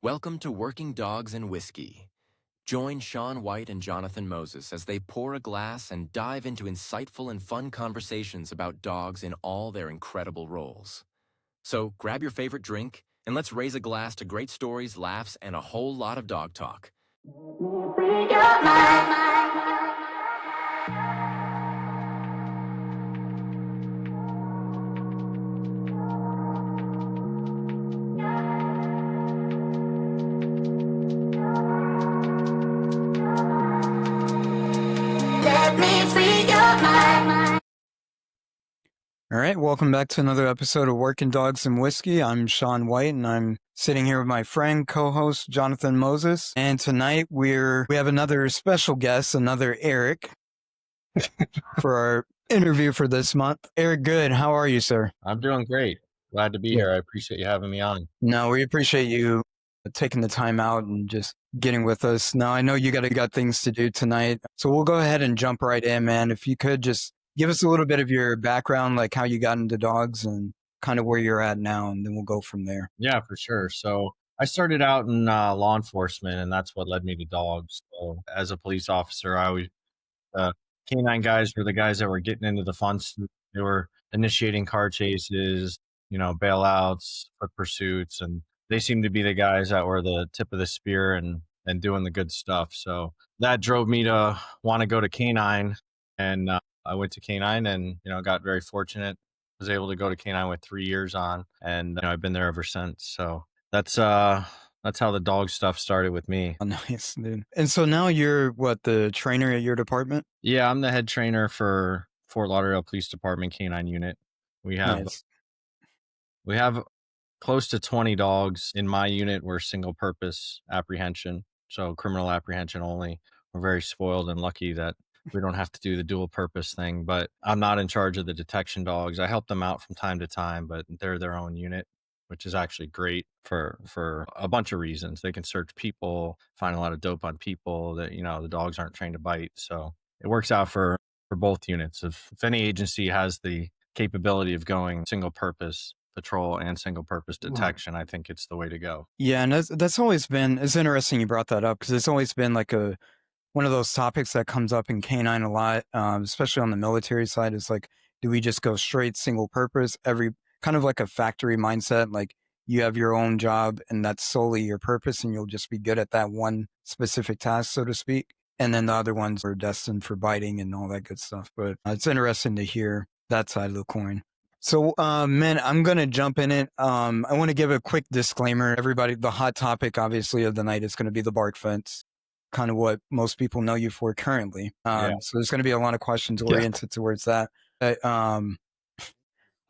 Welcome to Working Dogs and Whiskey. Join Sean White and Jonathan Moses as they pour a glass and dive into insightful and fun conversations about dogs in all their incredible roles. So grab your favorite drink and let's raise a glass to great stories, laughs, and a whole lot of dog talk. All right, welcome back to another episode of Working Dogs and Whiskey. I'm Sean White, and I'm sitting here with my friend, co-host Jonathan Moses. And tonight we have another special guest, another Erik, for our interview for this month. Erik Good, how are you, sir? I'm doing great. Glad to be here. I appreciate you having me on. No, we appreciate you taking the time out and just getting with us. Now, I know you got things to do tonight, so we'll go ahead and jump right in, man. If you could just give us a little bit of your background, like how you got into dogs and kind of where you're at now, and then we'll go from there. Yeah, for sure. So I started out in law enforcement, and that's what led me to dogs. So as a police officer, I always canine guys were the guys that were getting into the fun stuff. They were initiating car chases, bailouts, foot pursuits, and they seemed to be the guys that were the tip of the spear and doing the good stuff. So that drove me to want to go to canine, and I went to canine and got very fortunate. Was able to go to canine with 3 years on, and I've been there ever since. So that's how the dog stuff started with me. Oh, nice, dude. And so now you're the trainer at your department? Yeah, I'm the head trainer for Fort Lauderdale Police Department canine unit. We have Nice. we have close to 20 dogs in my unit. We're single purpose apprehension, so criminal apprehension only. We're very spoiled and lucky that we don't have to do the dual purpose thing, but I'm not in charge of the detection dogs. I help them out from time to time, but they're their own unit, which is actually great for a bunch of reasons. They can search people, find a lot of dope on people that, the dogs aren't trained to bite. So it works out for both units. If any agency has the capability of going single purpose patrol and single purpose detection, I think it's the way to go. Yeah, and that's always been, it's interesting you brought that up because it's always been like one of those topics that comes up in canine a lot, especially on the military side. Is like, do we just go straight single purpose, kind of like a factory mindset, like you have your own job and that's solely your purpose and you'll just be good at that one specific task, so to speak. And then the other ones are destined for biting and all that good stuff. But it's interesting to hear that side of the coin. So, man, I'm going to jump in it. I want to give a quick disclaimer. Everybody, the hot topic, obviously, of the night is going to be the bark fence, kind of what most people know you for currently. So there's going to be a lot of questions oriented towards that. I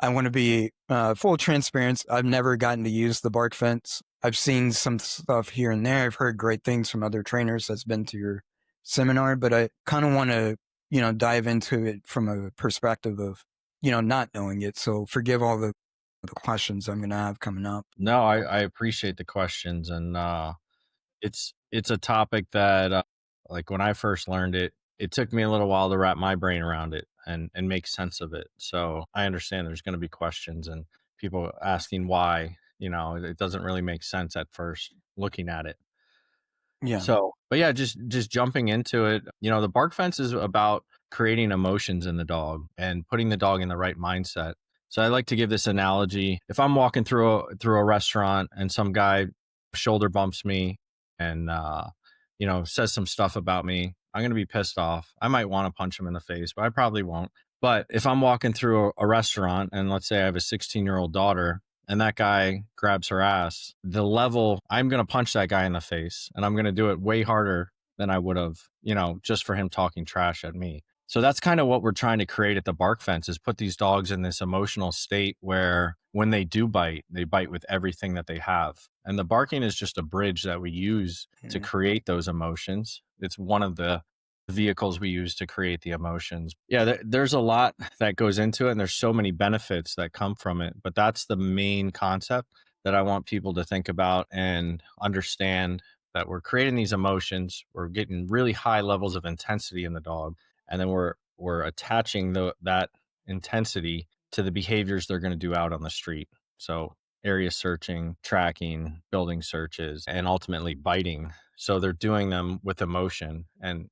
want to be full transparency. I've never gotten to use the bark fence. I've seen some stuff here and there. I've heard great things from other trainers that's been to your seminar, but I kind of want to, dive into it from a perspective of, not knowing it. So forgive all the questions I'm going to have coming up. No, I appreciate the questions. And it's a topic that, like when I first learned it, it took me a little while to wrap my brain around it and make sense of it. So I understand there's going to be questions and people asking why, it doesn't really make sense at first looking at it. Yeah. So, but yeah, just jumping into it, the bark fence is about creating emotions in the dog and putting the dog in the right mindset. So I like to give this analogy. If I'm walking through a restaurant and some guy shoulder bumps me and, says some stuff about me, I'm going to be pissed off. I might want to punch him in the face, but I probably won't. But if I'm walking through a restaurant and let's say I have a 16-year-old daughter and that guy grabs her ass, I'm going to punch that guy in the face and I'm going to do it way harder than I would have, just for him talking trash at me. So that's kind of what we're trying to create at the bark fence, is put these dogs in this emotional state where when they do bite, they bite with everything that they have. And the barking is just a bridge that we use to create those emotions. It's one of the vehicles we use to create the emotions. Yeah, there's a lot that goes into it and there's so many benefits that come from it. But that's the main concept that I want people to think about and understand, that we're creating these emotions. We're getting really high levels of intensity in the dog. And then we're attaching that intensity to the behaviors they're going to do out on the street. So area searching, tracking, building searches, and ultimately biting. So they're doing them with emotion and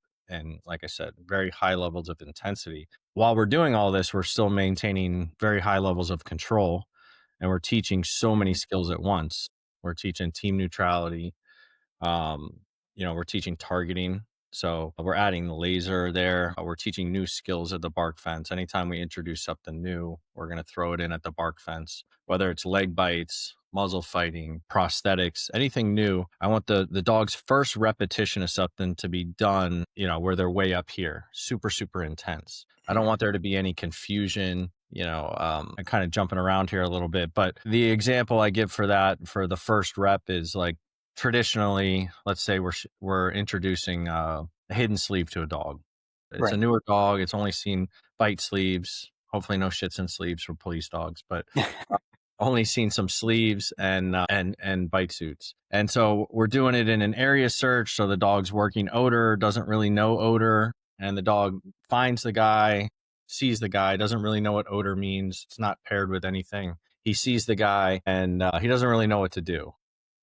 like I said, very high levels of intensity. While we're doing all this, we're still maintaining very high levels of control, and we're teaching so many skills at once. We're teaching team neutrality, um, we're teaching targeting. So we're adding the laser there. We're teaching new skills at the bark fence. Anytime we introduce something new, we're going to throw it in at the bark fence, whether it's leg bites, muzzle fighting, prosthetics, anything new. I want the dog's first repetition of something to be done, where they're way up here, super, super intense. I don't want there to be any confusion. I'm kind of jumping around here a little bit, but the example I give for that for the first rep is like, traditionally, let's say we're introducing a hidden sleeve to a dog. It's a Right. newer dog. It's only seen bite sleeves. Hopefully, no shits and sleeves for police dogs, but only seen some sleeves and bite suits. And so we're doing it in an area search. So the dog's working odor, doesn't really know odor, and the dog finds the guy, sees the guy, doesn't really know what odor means. It's not paired with anything. He sees the guy, and he doesn't really know what to do.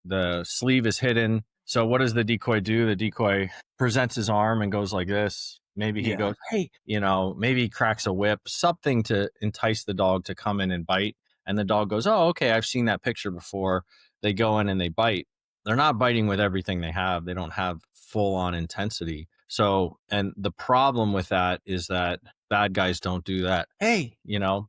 The sleeve is hidden. So what does the decoy do? The decoy presents his arm and goes like this. Maybe he goes, hey, maybe he cracks a whip, something to entice the dog to come in and bite. And the dog goes, oh, okay, I've seen that picture before. They go in and they bite. They're not biting with everything they have. They don't have full on intensity. So, and the problem with that is that bad guys don't do that. Hey,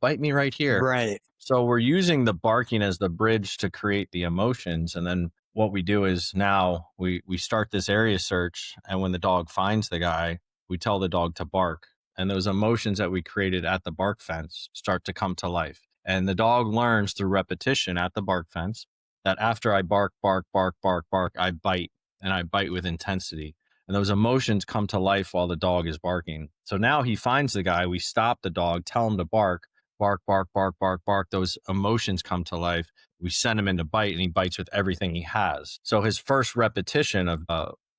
bite me right here. Right. So we're using the barking as the bridge to create the emotions. And then what we do is now we start this area search. And when the dog finds the guy, we tell the dog to bark. And those emotions that we created at the bark fence start to come to life. And the dog learns through repetition at the bark fence that after I bark, bark, bark, bark, bark, I bite, and I bite with intensity. And those emotions come to life while the dog is barking. So now he finds the guy. We stop the dog, tell him to bark, bark, bark, bark, bark, bark. Those emotions come to life. We send him in to bite, and he bites with everything he has. So his first repetition of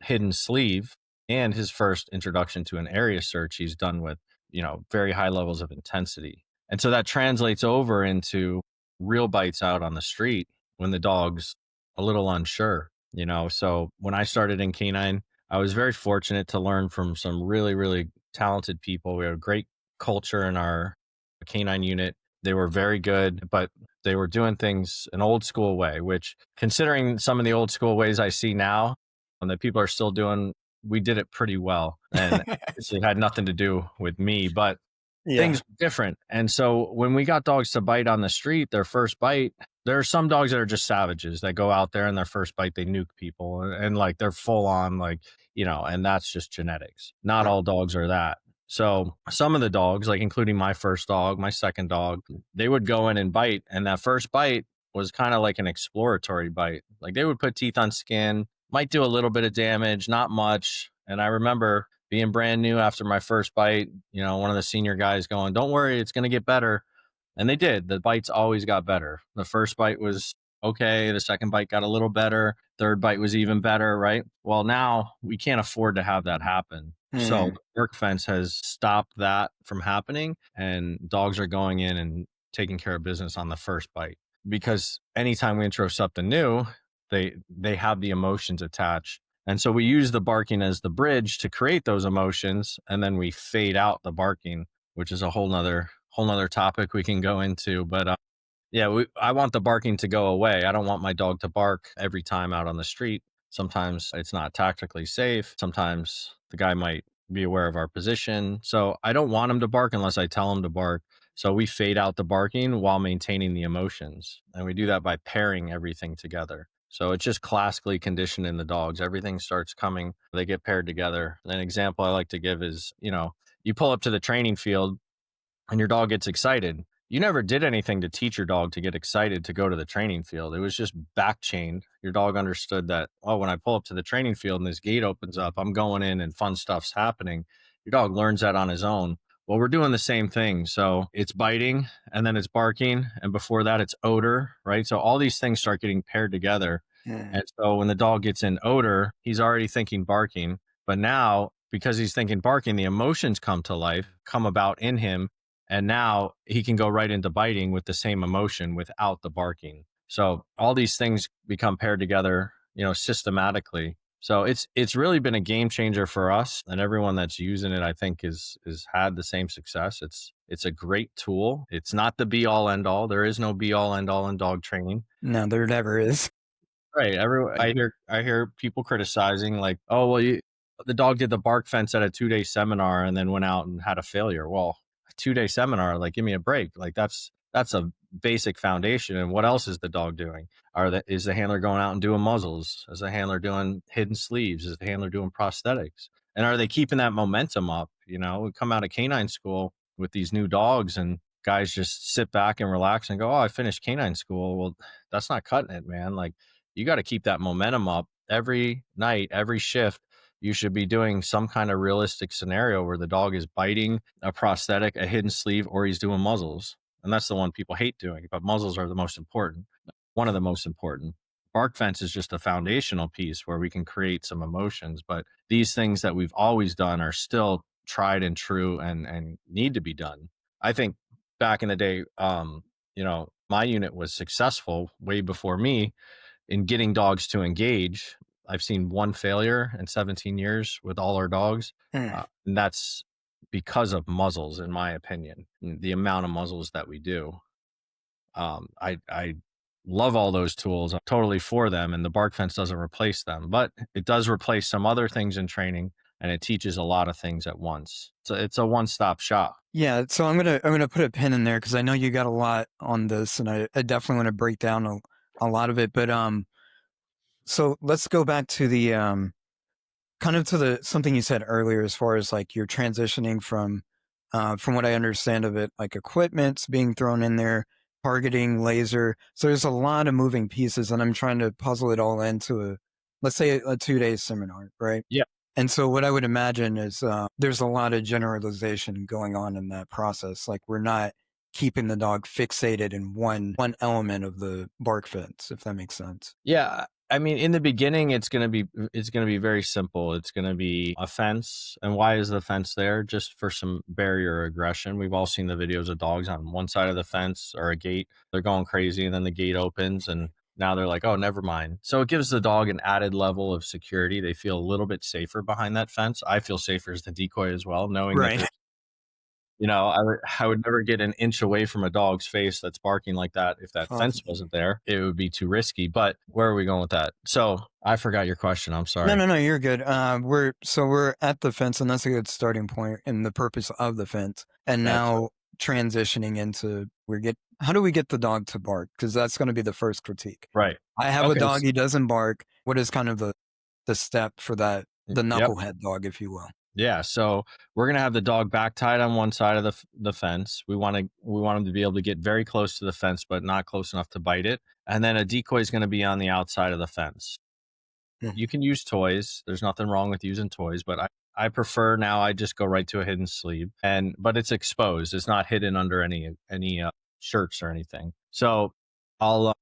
hidden sleeve and his first introduction to an area search, he's done with, very high levels of intensity. And so that translates over into real bites out on the street when the dog's a little unsure, So when I started in canine, I was very fortunate to learn from some really, really talented people. We had a great culture in our canine unit. They were very good, but they were doing things an old school way, which, considering some of the old school ways I see now and that people are still doing, we did it pretty well. And it had nothing to do with me, but things are different. And so when we got dogs to bite on the street, their first bite, there are some dogs that are just savages that go out there and their first bite, they nuke people and like they're full on like, and that's just genetics. Not all dogs are that. So some of the dogs, like including my first dog, my second dog, they would go in and bite. And that first bite was kind of like an exploratory bite. Like they would put teeth on skin, might do a little bit of damage, not much. And I remember being brand new after my first bite, one of the senior guys going, don't worry, it's going to get better. And they did. The bites always got better. The first bite was okay. The second bite got a little better. Third bite was even better, right? Well, now we can't afford to have that happen. So the work fence has stopped that from happening, and dogs are going in and taking care of business on the first bite. Because anytime we intro something new, they have the emotions attached. And so we use the barking as the bridge to create those emotions, and then we fade out the barking, which is a whole nother topic we can go into. But I want the barking to go away. I don't want my dog to bark every time out on the street. Sometimes it's not tactically safe. Sometimes the guy might be aware of our position. So I don't want him to bark unless I tell him to bark. So we fade out the barking while maintaining the emotions. And we do that by pairing everything together. So it's just classically conditioned in the dogs. Everything starts coming, they get paired together. An example I like to give is, you pull up to the training field and your dog gets excited. You never did anything to teach your dog to get excited to go to the training field. It was just back chained. Your dog understood that, oh, when I pull up to the training field and this gate opens up, I'm going in and fun stuff's happening. Your dog learns that on his own. Well, we're doing the same thing. So it's biting and then it's barking. And before that, it's odor, right? So all these things start getting paired together. And so when the dog gets in odor, he's already thinking barking. But now, because he's thinking barking, the emotions come to life, come about in him. And now he can go right into biting with the same emotion without the barking. So all these things become paired together, systematically. So it's really been a game changer for us, and everyone that's using it, I think, is had the same success. It's a great tool. It's not the be all end all. There is no be all end all in dog training. No, there never is. Right. I hear people criticizing like, oh well, the dog did the bark fence at a 2-day seminar and then went out and had a failure. Well, a 2-day seminar, like, give me a break. Like, that's a basic foundation. And what else is the dog doing? Is the handler going out and doing muzzles? Is the handler doing hidden sleeves? Is the handler doing prosthetics? And are they keeping that momentum up? We come out of canine school with these new dogs, and guys just sit back and relax and go, oh, I finished canine school. Well, that's not cutting it, man. Like, you got to keep that momentum up every night, every shift. You should be doing some kind of realistic scenario where the dog is biting a prosthetic, a hidden sleeve, or he's doing muzzles. And that's the one people hate doing, but muzzles are the most important, one of the most important. Bark fence is just a foundational piece where we can create some emotions, but these things that we've always done are still tried and true and need to be done. I think back in the day, my unit was successful way before me in getting dogs to engage. I've seen one failure in 17 years with all our dogs. Mm. And that's because of muzzles, in my opinion, the amount of muzzles that we do. I love all those tools. I'm totally for them. And the bark fence doesn't replace them, but it does replace some other things in training, and it teaches a lot of things at once. So it's a one-stop shop. Yeah, so I'm gonna put a pin in there because I know you got a lot on this, and I definitely want to break down a lot of it. But so let's go back to the kind of to the something you said earlier as far as like you're transitioning from what I understand of it, like equipment's being thrown in there, targeting, laser. So there's a lot of moving pieces, and I'm trying to puzzle it all into let's say a 2-day seminar, right? Yeah. And so what I would imagine is there's a lot of generalization going on in that process. Like we're not keeping the dog fixated in one element of the bark fence, if that makes sense. Yeah, I mean, in the beginning, it's gonna be very simple. It's gonna be a fence, and why is the fence there? Just for some barrier aggression. We've all seen the videos of dogs on one side of the fence or a gate. They're going crazy, and then the gate opens, and now they're like, "Oh, never mind." So it gives the dog an added level of security. They feel a little bit safer behind that fence. I feel safer as the decoy as well, knowing that Right. I would never get an inch away from a dog's face that's barking like that. If that Fuck. fence wasn't there, it would be too risky. But where are we going with that? So I forgot your question. I'm No, sorry. no, no, you're good. We're at the fence, and that's a good starting point in the purpose of the fence. And That's now transitioning into how do we get the dog to bark? Because that's going to be the first critique. right. I have a Okay. dog, he doesn't bark. What is kind of the step for that, the Yep. knucklehead dog, if you will? Yeah. So we're gonna have the dog back tied on one side of the fence. We want him to be able to get very close to the fence, but not close enough to bite it. And then a decoy is going to be on the outside of the fence. Mhm. You can use toys. There's nothing wrong with using toys, but I prefer now I just go right to a hidden sleeve, but it's exposed. It's not hidden under any shirts or anything. So I'll uh,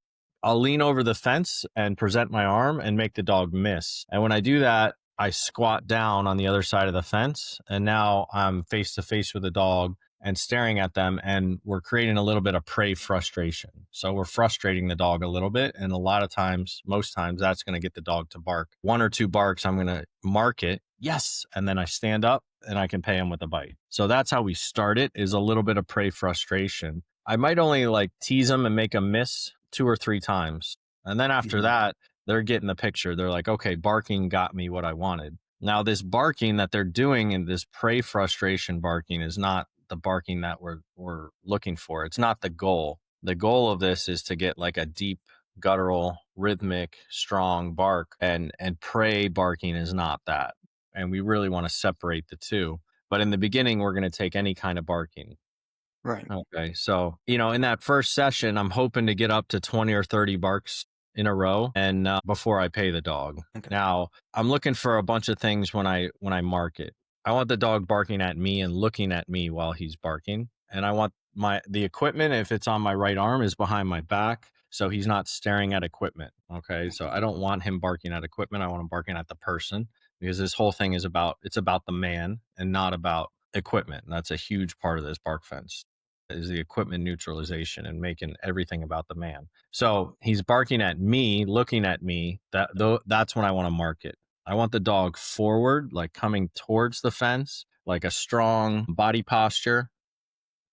I'll lean over the fence and present my arm and make the dog miss. And when I do that, I squat down on the other side of the fence, and now I'm face to face with the dog and staring at them, and we're creating a little bit of prey frustration. So we're frustrating the dog a little bit, and a lot of times, most times, that's going to get the dog to bark. 1 or 2 barks, I'm going to mark it, yes, and then I stand up and I can pay him with a bite. So that's how we start it, is a little bit of prey frustration. I might only like tease them and make them miss 2 or 3 times, and then after Mhm. that, they're getting the picture. They're like, okay, barking got me what I wanted. Now, this barking that they're doing and this prey frustration barking is not the barking that we're looking for. It's not the goal. The goal of this is to get like a deep, guttural, rhythmic, strong bark, and prey barking is not that. And we really want to separate the two. But in the beginning, we're going to take any kind of barking. Right. Okay. So, in that first session, I'm hoping to get up to 20 or 30 barks in a row, and before I pay the dog. Okay. Now, I'm looking for a bunch of things when I mark it. I want the dog barking at me and looking at me while he's barking. And I want the equipment, if it's on my right arm, is behind my back, so he's not staring at equipment. Okay. So I don't want him barking at equipment. I want him barking at the person, because this whole thing is about the man and not about equipment. And that's a huge part of this bark fence. is the equipment neutralization and making everything about the man. So he's barking at me, looking at me. That's when I want to mark it. I want the dog forward, like coming towards the fence, like a strong body posture.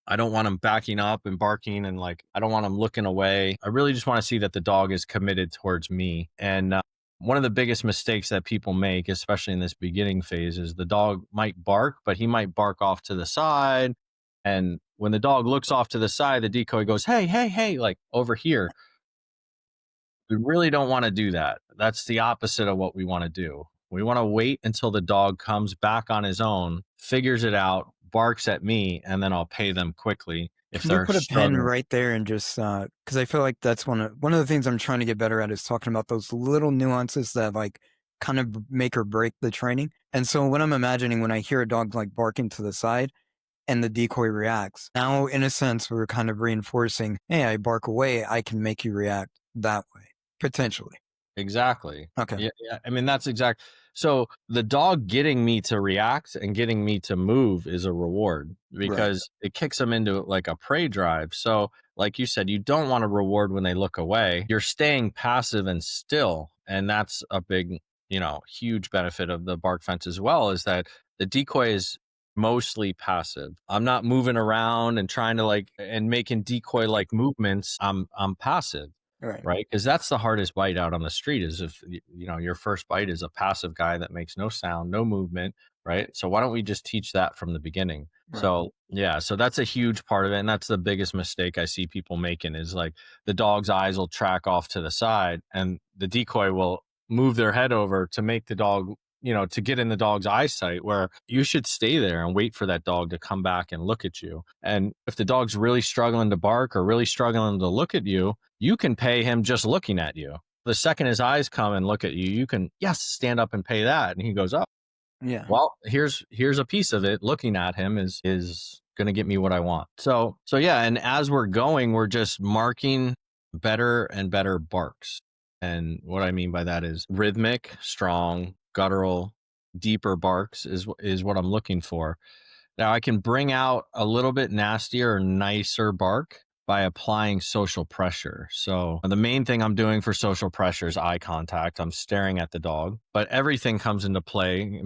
I don't want him backing up and barking, and like I don't want him looking away. I really just want to see that the dog is committed towards me. And one of the biggest mistakes that people make, especially in this beginning phase, is the dog might bark, but he might bark off to the side. And when the dog looks off to the side, the decoy goes, "Hey, hey, hey," like over here. We really don't want to do that. That's the opposite of what we want to do. We want to wait until the dog comes back on his own, figures it out, barks at me, and then I'll pay them quickly if Can you they're put a pin struggling. right there and just because I feel like that's one of the things I'm trying to get better at is talking about those little nuances that like kind of make or break the training. And so what I'm imagining when I hear a dog like barking to the side and the decoy reacts, now in a sense we're kind of reinforcing, hey, I bark away, I can make you react that way potentially. Exactly. Okay, Yeah, yeah. I mean, that's exact. So the dog getting me to react and getting me to move is a reward right, because it kicks them into like a prey drive. So, like you said, you don't want to reward when they look away. You're staying passive and still. And that's a big, huge benefit of the bark fence as well, is that the decoy is mostly passive. I'm not moving around and trying to like and making decoy like movements. I'm passive, right, right? Because that's the hardest bite out on the street, is if your first bite is a passive guy that makes no sound, no movement, right? So why don't we just teach that from the beginning? right. So yeah, so that's a huge part of it, and that's the biggest mistake I see people making, is like the dog's eyes will track off to the side and the decoy will move their head over to make the dog, to get in the dog's eyesight, where you should stay there and wait for that dog to come back and look at you. And if the dog's really struggling to bark or really struggling to look at you, you can pay him just looking at you. The second his eyes come and look at you, you can, yes, stand up and pay that. And he goes, "Oh, Yeah, well, here's a piece of it. Looking at him is going to get me what I want." So yeah, and as we're going, we're just marking better and better barks. And what I mean by that is rhythmic, strong, guttural, deeper barks is what I'm looking for. Now I can bring out a little bit nastier or nicer bark by applying social pressure. So the main thing I'm doing for social pressure is eye contact. I'm staring at the dog, but everything comes into play.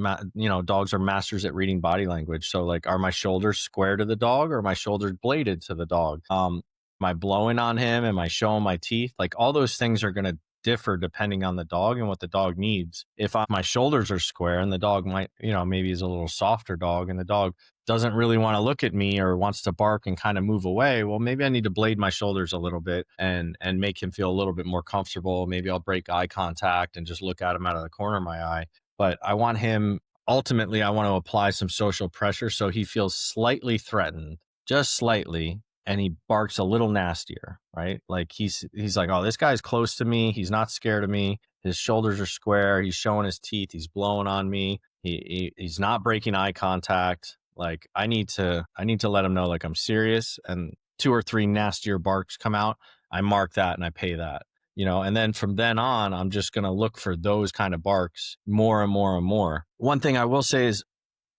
Dogs are masters at reading body language. So like, are my shoulders square to the dog or are my shoulders bladed to the dog? Am I blowing on him? Am I showing my teeth? Like all those things are going to differ depending on the dog and what the dog needs. If my shoulders are square and the dog might, maybe is a little softer dog and the dog doesn't really want to look at me or wants to bark and kind of move away, well, maybe I need to blade my shoulders a little bit and make him feel a little bit more comfortable. Maybe I'll break eye contact and just look at him out of the corner of my eye. But I want him, ultimately, I want to apply some social pressure so he feels slightly threatened, just slightly, and he barks a little nastier, right? Like he's like, "Oh, this guy's close to me. He's not scared of me. His shoulders are square. He's showing his teeth. He's blowing on me. He's not breaking eye contact. Like I need to let him know like I'm serious." And 2 or 3 nastier barks come out. I mark that and I pay that. And then from then on, I'm just going to look for those kind of barks more and more and more. One thing I will say is,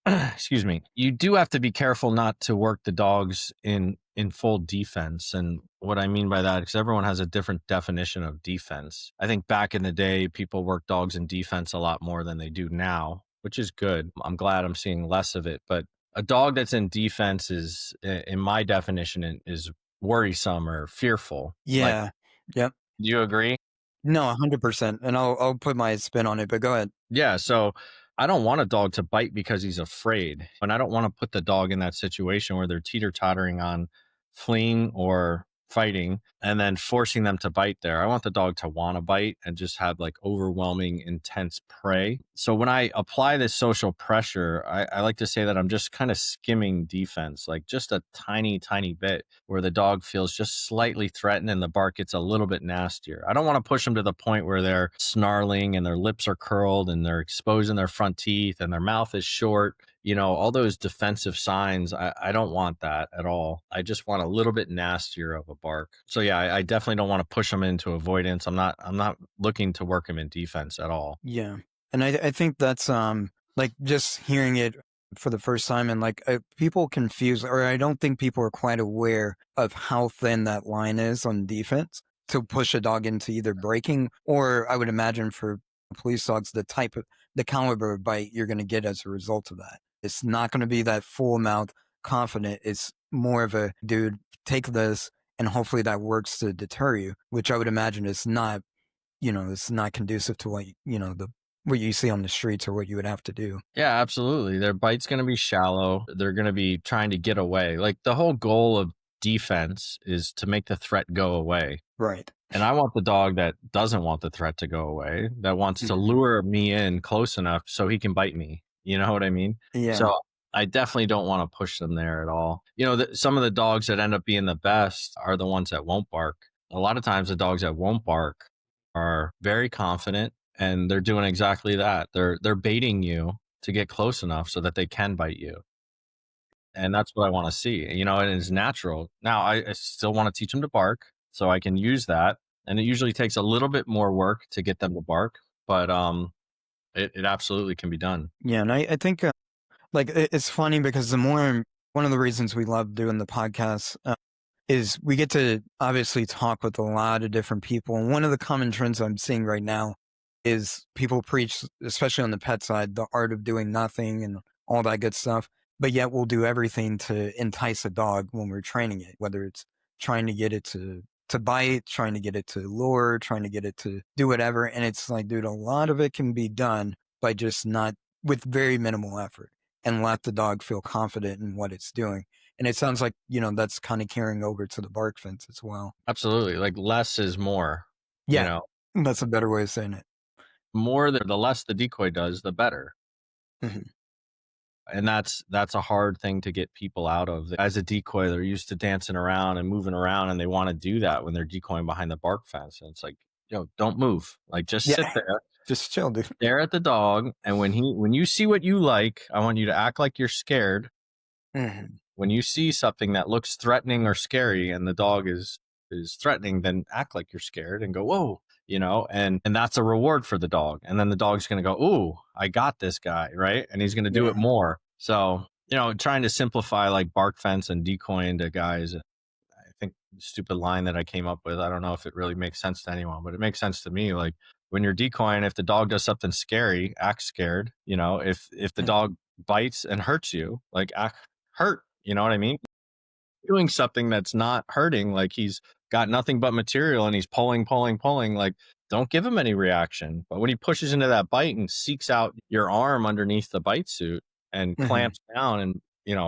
excuse me, you do have to be careful not to work the dogs in full defense. And what I mean by that, because everyone has a different definition of defense. I think back in the day, people worked dogs in defense a lot more than they do now, which is good. I'm glad I'm seeing less of it. But a dog that's in defense is, in my definition, is worrisome or fearful. Like, yeah, yep. do you agree? No, 100%. And I'll put my spin on it, but go ahead. Yeah. So I don't want a dog to bite because he's afraid. And I don't want to put the dog in that situation where they're teeter-tottering on fleeing or fighting and then forcing them to bite there. I want the dog to want to bite and just have like overwhelming, intense prey. So when I apply this social pressure, I like to say that I'm just kind of skimming defense, like just a tiny, tiny bit where the dog feels just slightly threatened and the bark gets a little bit nastier. I don't want to push them to the point where they're snarling and their lips are curled and they're exposing their front teeth and their mouth is short. All those defensive signs, I don't want that at all. I just want a little bit nastier of a bark. So yeah, I definitely don't want to push them into avoidance. I'm not looking to work them in defense at all. Yeah. And I think that's like just hearing it for the first time, and like people confuse, or I don't think people are quite aware of how thin that line is on defense to push a dog into either breaking, or I would imagine for police dogs, the caliber of bite you're going to get as a result of that. It's not going to be that full mouth confident. It's more of a dude, take this, and hopefully that works to deter you, which I would imagine is not, it's not conducive to what you see on the streets or what you would have to do. Yeah, absolutely. Their bite's going to be shallow. They're going to be trying to get away. Like the whole goal of defense is to make the threat go away. Right. And I want the dog that doesn't want the threat to go away, that wants to lure me in close enough so he can bite me. You know what I mean? Yeah. So I definitely don't want to push them there at all. Some of the dogs that end up being the best are the ones that won't bark. A lot of times the dogs that won't bark are very confident, and they're doing exactly that. They're baiting you to get close enough so that they can bite you. And that's what I want to see, and it's natural. Now I still want to teach them to bark so I can use that. And it usually takes a little bit more work to get them to bark, but it absolutely can be done. Yeah. And I think it's funny because one of the reasons we love doing the podcast is we get to obviously talk with a lot of different people. And one of the common trends I'm seeing right now is people preach, especially on the pet side, the art of doing nothing and all that good stuff. But yet we'll do everything to entice a dog when we're training it, whether it's trying to get it to bite, trying to get it to lure, trying to get it to do whatever. And it's like, dude, a lot of it can be done by just not with very minimal effort and let the dog feel confident in what it's doing. And it sounds like, that's kind of carrying over to the bark fence as well. Absolutely. Like less is more. Yeah. That's a better way of saying it. More the less the decoy does, the better. Mhm. And that's a hard thing to get people out of. As a decoy, they're used to dancing around and moving around, and they want to do that when they're decoying behind the bark fence. And it's like, don't move. Like just sit there. Just chill, dude. Stare at the dog, and when you see what you like, I want you to act like you're scared. When you see something that looks threatening or scary and the dog is threatening, then act like you're scared and go, whoa, and that's a reward for the dog. And then the dog's going to go, ooh, I got this guy, right? And he's going to do it more. So, trying to simplify like bark fence and decoying to guys, I think stupid line that I came up with. I don't know if it really makes sense to anyone, but it makes sense to me. Like when you're decoying, if the dog does something scary, act scared. If the dog bites and hurts you, like act hurt. You know what I mean? Doing something that's not hurting, like he's got nothing but material and he's pulling, like don't give him any reaction. But when he pushes into that bite and seeks out your arm underneath the bite suit and clamps down and,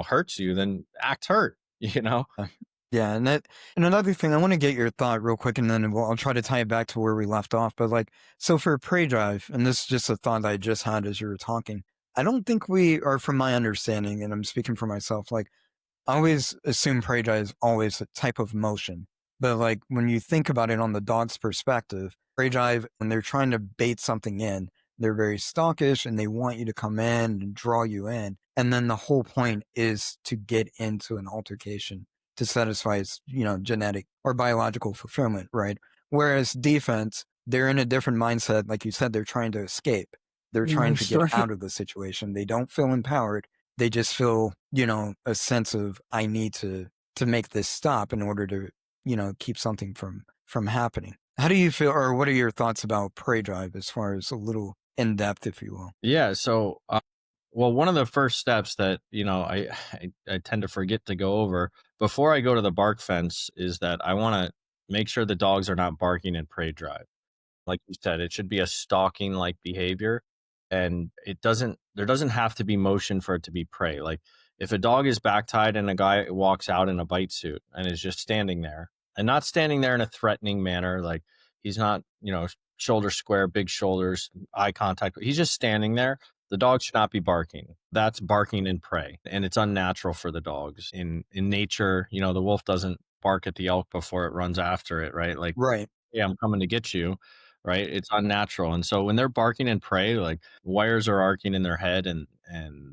hurts you, then act hurt, Yeah, and another thing, I want to get your thought real quick, and then I'll try to tie it back to where we left off. But so for prey drive, and this is just a thought I just had as you were talking, I don't think we are, from my understanding, and I'm speaking for myself, I always assume prey drive is always a type of motion. But when you think about it on the dog's perspective, prey drive, when they're trying to bait something in, they're very stalkish and they want you to come in and draw you in. And then the whole point is to get into an altercation to satisfy its, genetic or biological fulfillment, right? Whereas defense, they're in a different mindset. Like you said, they're trying to escape. They're trying to get out of the situation. They don't feel empowered. They just feel, a sense of, I need to make this stop in order to, keep something from happening. How do you feel, or what are your thoughts about prey drive as far as a little in depth, if you will? Yeah. So, well, one of the first steps that, I tend to forget to go over before I go to the bark fence is that I want to make sure the dogs are not barking in prey drive. Like you said, it should be a stalking like behavior, and there doesn't have to be motion for it to be prey. Like if a dog is back tied and a guy walks out in a bite suit and is just standing there, and not standing there in a threatening manner, like he's not, shoulder square, big shoulders, eye contact. He's just standing there. The dog should not be barking. That's barking in prey, and it's unnatural for the dogs. In nature, the wolf doesn't bark at the elk before it runs after it, right? Like, Right. yeah, I'm coming to get you, right? It's unnatural. And so when they're barking in prey, like wires are arcing in their head and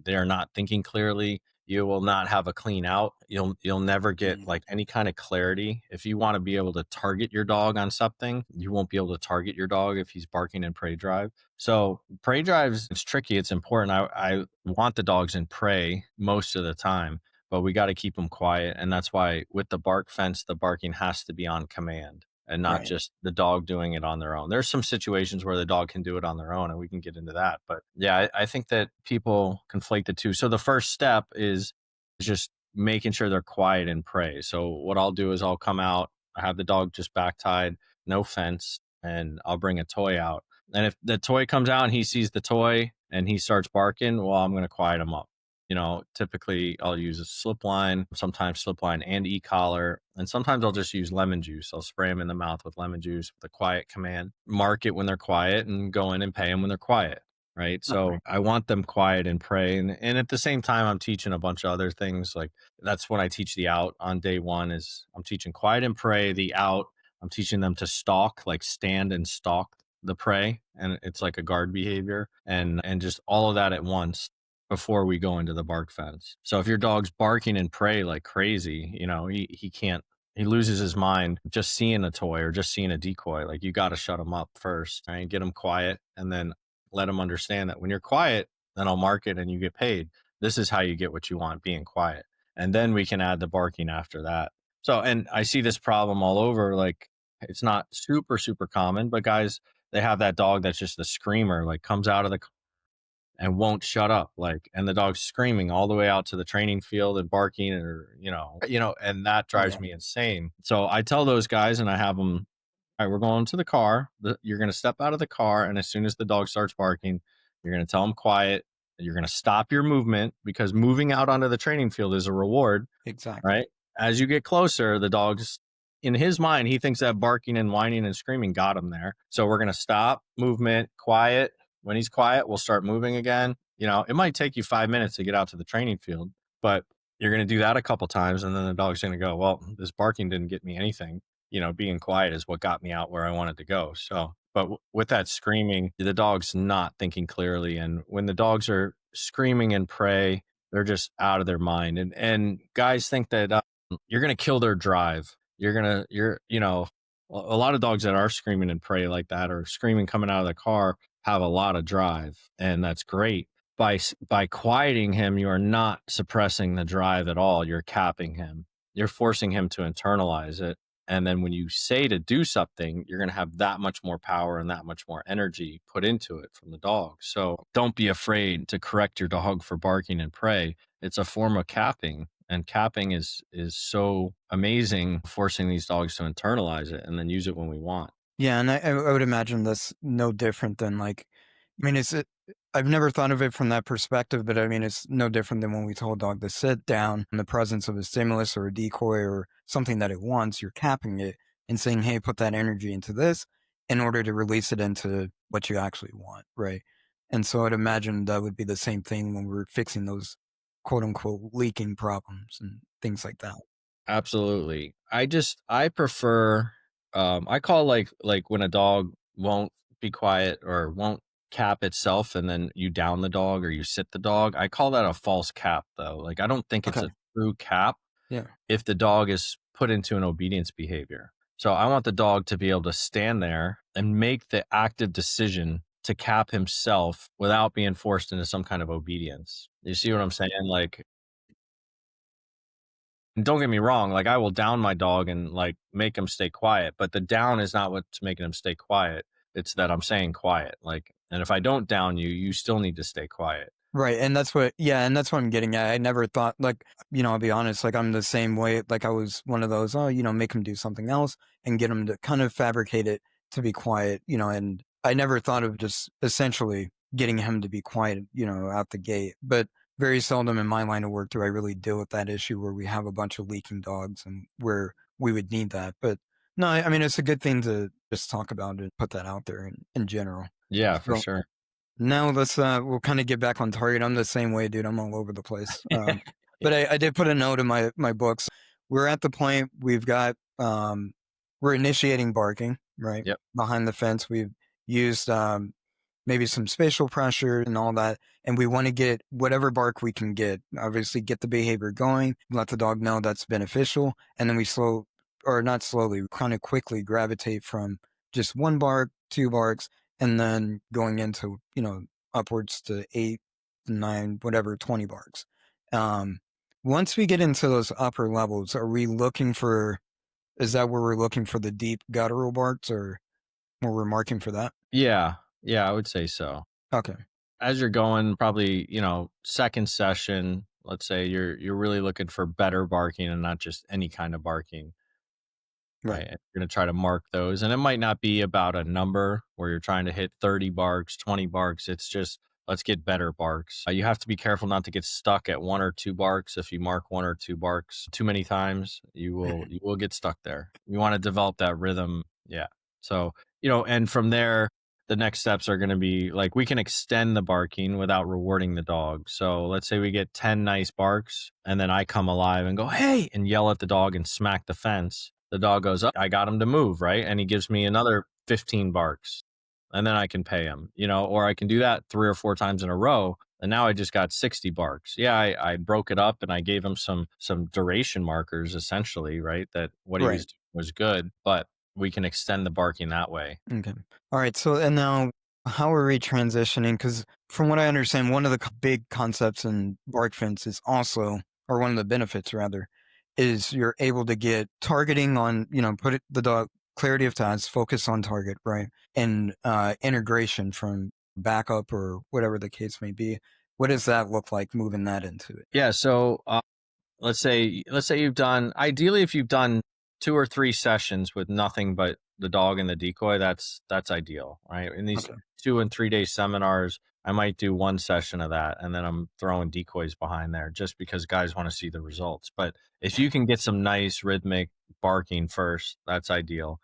they are not thinking clearly. You will not have a clean out. You'll never get Mm. like any kind of clarity. If you want to be able to target your dog on something, you won't be able to target your dog if he's barking in prey drive. So prey drives, it's tricky. It's important. I want the dogs in prey most of the time, but we got to keep them quiet. And that's why with the bark fence, the barking has to be on command and not Right. just the dog doing it on their own. There's some situations where the dog can do it on their own, and we can get into that. But yeah, I think that people conflate the two. So the first step is just making sure they're quiet and prey. So what I'll do is I'll come out, I have the dog just back tied, no fence, and I'll bring a toy out. And if the toy comes out and he sees the toy and he starts barking, well, I'm going to quiet him up. Typically I'll use a slip line, sometimes slip line and e-collar, and sometimes I'll just use lemon juice. I'll spray them in the mouth with lemon juice with a quiet command, mark it when they're quiet, and go in and pay them when they're quiet. Right. So I want them quiet and pray. And at the same time, I'm teaching a bunch of other things. Like that's when I teach the out on day one is I'm teaching quiet and pray, the out. I'm teaching them to stalk, like stand and stalk the prey. And it's like a guard behavior and just all of that at once before we go into the bark fence. So if your dog's barking and prey like crazy, he can't, he loses his mind just seeing a toy or just seeing a decoy. Like you got to shut him up first, right? Get him quiet and then let them understand that when you're quiet, then I'll mark it and you get paid. This is how you get what you want, being quiet. And then we can add the barking after that. So, and I see this problem all over. Like it's not super, super common, but guys, they have that dog that's just the screamer, like comes out of the and won't shut up. Like, and the dog's screaming all the way out to the training field and barking and that drives Yeah. me insane. So I tell those guys and I have them, all right, we're going to the car. You're going to step out of the car. And as soon as the dog starts barking, you're going to tell him quiet. You're going to stop your movement because moving out onto the training field is a reward, Exactly. right? As you get closer, the dog's in his mind, he thinks that barking and whining and screaming got him there. So we're going to stop movement, quiet. When he's quiet, we'll start moving again. It might take you 5 minutes to get out to the training field, but you're going to do that a couple times. And then the dog's going to go, well, this barking didn't get me anything. Being quiet is what got me out where I wanted to go. So, but with that screaming, the dog's not thinking clearly. And when the dogs are screaming and prey, they're just out of their mind. And guys think that you're going to kill their drive. A lot of dogs that are screaming and prey like that or screaming coming out of the car have a lot of drive, and that's great. By quieting him, you are not suppressing the drive at all. You're capping him. You're forcing him to internalize it. And then when you say to do something, you're going to have that much more power and that much more energy put into it from the dog. So don't be afraid to correct your dog for barking and prey. It's a form of capping. And capping is so amazing, forcing these dogs to internalize it and then use it when we want. Yeah, and I would imagine that's no different than I've never thought of it from that perspective, but I mean, it's no different than when we told a dog to sit down in the presence of a stimulus or a decoy or something that it wants. You're capping it and saying, hey, put that energy into this in order to release it into what you actually want, right? And so I'd imagine that would be the same thing when we're fixing those quote unquote leaking problems and things like that. Absolutely. I prefer I call like when a dog won't be quiet or won't cap itself and then you down the dog or you sit the dog. I call that a false cap though. Like I don't think it's Okay. a true cap Yeah. if the dog is put into an obedience behavior. So I want the dog to be able to stand there and make the active decision to cap himself without being forced into some kind of obedience. You see what I'm saying? Like, and don't get me wrong, like I will down my dog and like make him stay quiet, but the down is not what's making him stay quiet. It's that I'm saying quiet. Like, and if I don't down you, you still need to stay quiet. Right. And that's what I'm getting at. I never thought, I'll be honest, like I'm the same way. Like I was one of those, make him do something else and get him to kind of fabricate it to be quiet, and I never thought of just essentially getting him to be quiet, out the gate. But very seldom in my line of work do I really deal with that issue where we have a bunch of leaking dogs and where we would need that. But no, I mean, it's a good thing to just talk about and put that out there in general. Yeah, for So, sure. now we'll kind of get back on target. I'm the same way, dude. I'm all over the place. But I did put a note in my books. We're at the point we've got, we're initiating barking, right? Yep. Behind the fence. We've used, maybe some spatial pressure and all that. And we want to get whatever bark we can get, obviously get the behavior going, let the dog know that's beneficial. And then we not slowly, kind of quickly gravitate from just one bark, two barks, and then going into, upwards to 8, 9, whatever, 20 barks. Once we get into those upper levels, is that where we're looking for the deep guttural barks, or where we're marking for that? Yeah. Yeah, I would say so. Okay. As you're going, probably, second session, let's say you're really looking for better barking and not just any kind of barking. Right. Right. And you're going to try to mark those. And it might not be about a number where you're trying to hit 30 barks, 20 barks. It's just, let's get better barks. You have to be careful not to get stuck at 1 or 2 barks. If you mark 1 or 2 barks too many times, you will get stuck there. You want to develop that rhythm. Yeah. So, and from there, the next steps are going to be like, we can extend the barking without rewarding the dog. So let's say we get 10 nice barks and then I come alive and go, hey, and yell at the dog and smack the fence. The dog goes up, I got him to move, right? And he gives me another 15 barks and then I can pay him, or I can do that 3 or 4 times in a row. And now I just got 60 barks. Yeah, I broke it up and I gave him some duration markers essentially, right? That what he Right. was doing was good, but we can extend the barking that way. Okay. All right. So, and now how are we transitioning? Because from what I understand, one of the big concepts in bark fence is also, or one of the benefits rather, is you're able to get targeting on, the dog, clarity of task, focus on target, right? And integration from backup or whatever the case may be. What does that look like moving that into it? Yeah. So let's say you've done, ideally, if you've done 2 or 3 sessions with nothing but the dog and the decoy, that's ideal, right? In these 2 and 3 day seminars, I might do 1 session of that, and then I'm throwing decoys behind there just because guys want to see the results. But if you can get some nice rhythmic barking first, that's ideal.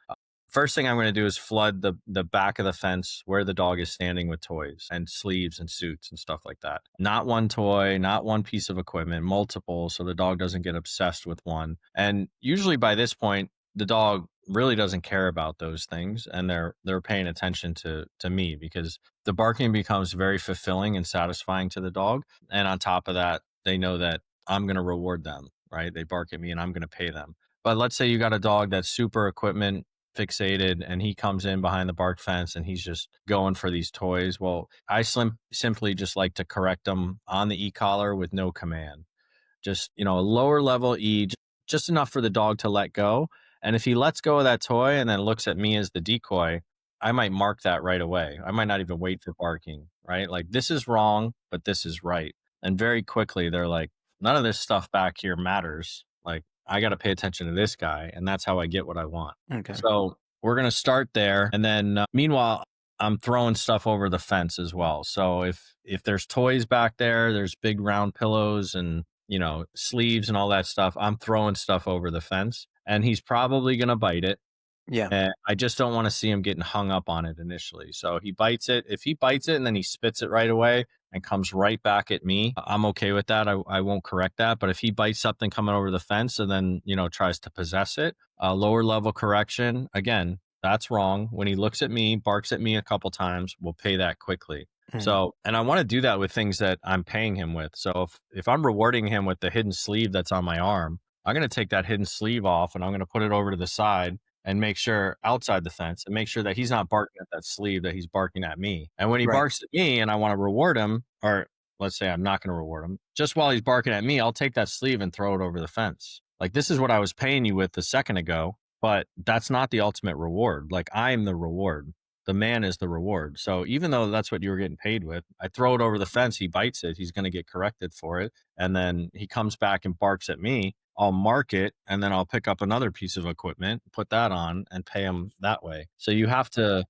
First thing I'm going to do is flood the back of the fence where the dog is standing with toys and sleeves and suits and stuff like that. Not one toy, not one piece of equipment, multiple, so the dog doesn't get obsessed with one. And usually by this point, the dog really doesn't care about those things, and they're paying attention to me, because the barking becomes very fulfilling and satisfying to the dog. And on top of that, they know that I'm going to reward them, right? They bark at me and I'm going to pay them. But let's say you got a dog that's super equipment fixated and he comes in behind the bark fence and he's just going for these toys. Well, I simply just like to correct them on the e-collar with no command. Just, a lower level just enough for the dog to let go. And if he lets go of that toy and then looks at me as the decoy, I might mark that right away. I might not even wait for barking, right? Like, this is wrong, but this is right. And very quickly they're like, none of this stuff back here matters. Like, I got to pay attention to this guy, and that's how I get what I want. Okay. So we're going to start there. And then meanwhile, I'm throwing stuff over the fence as well. So if there's toys back there, there's big round pillows and, sleeves and all that stuff, I'm throwing stuff over the fence, and he's probably going to bite it. Yeah. And I just don't want to see him getting hung up on it initially. So he bites it. If he bites it and then he spits it right away and comes right back at me, I'm okay with that. I won't correct that. But if he bites something coming over the fence and then, tries to possess it, lower level correction, again, that's wrong. When he looks at me, barks at me a couple times, we'll pay that quickly. So, and I want to do that with things that I'm paying him with. So if I'm rewarding him with the hidden sleeve that's on my arm, I'm going to take that hidden sleeve off and I'm going to put it over to the side and make sure outside the fence and make sure that he's not barking at that sleeve, that he's barking at me. And when he barks at me and I want to reward him, or let's say I'm not going to reward him, just while he's barking at me, I'll take that sleeve and throw it over the fence. Like, this is what I was paying you with a second ago, but that's not the ultimate reward. Like, I'm the reward. The man is the reward. So even though that's what you were getting paid with, I throw it over the fence, he bites it, he's going to get corrected for it. And then he comes back and barks at me. I'll mark it, and then I'll pick up another piece of equipment, put that on, and pay him that way. So you have to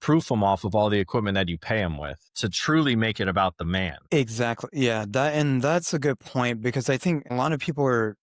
proof him off of all the equipment that you pay him with to truly make it about the man. Exactly. Yeah. That's a good point, because I think a lot of people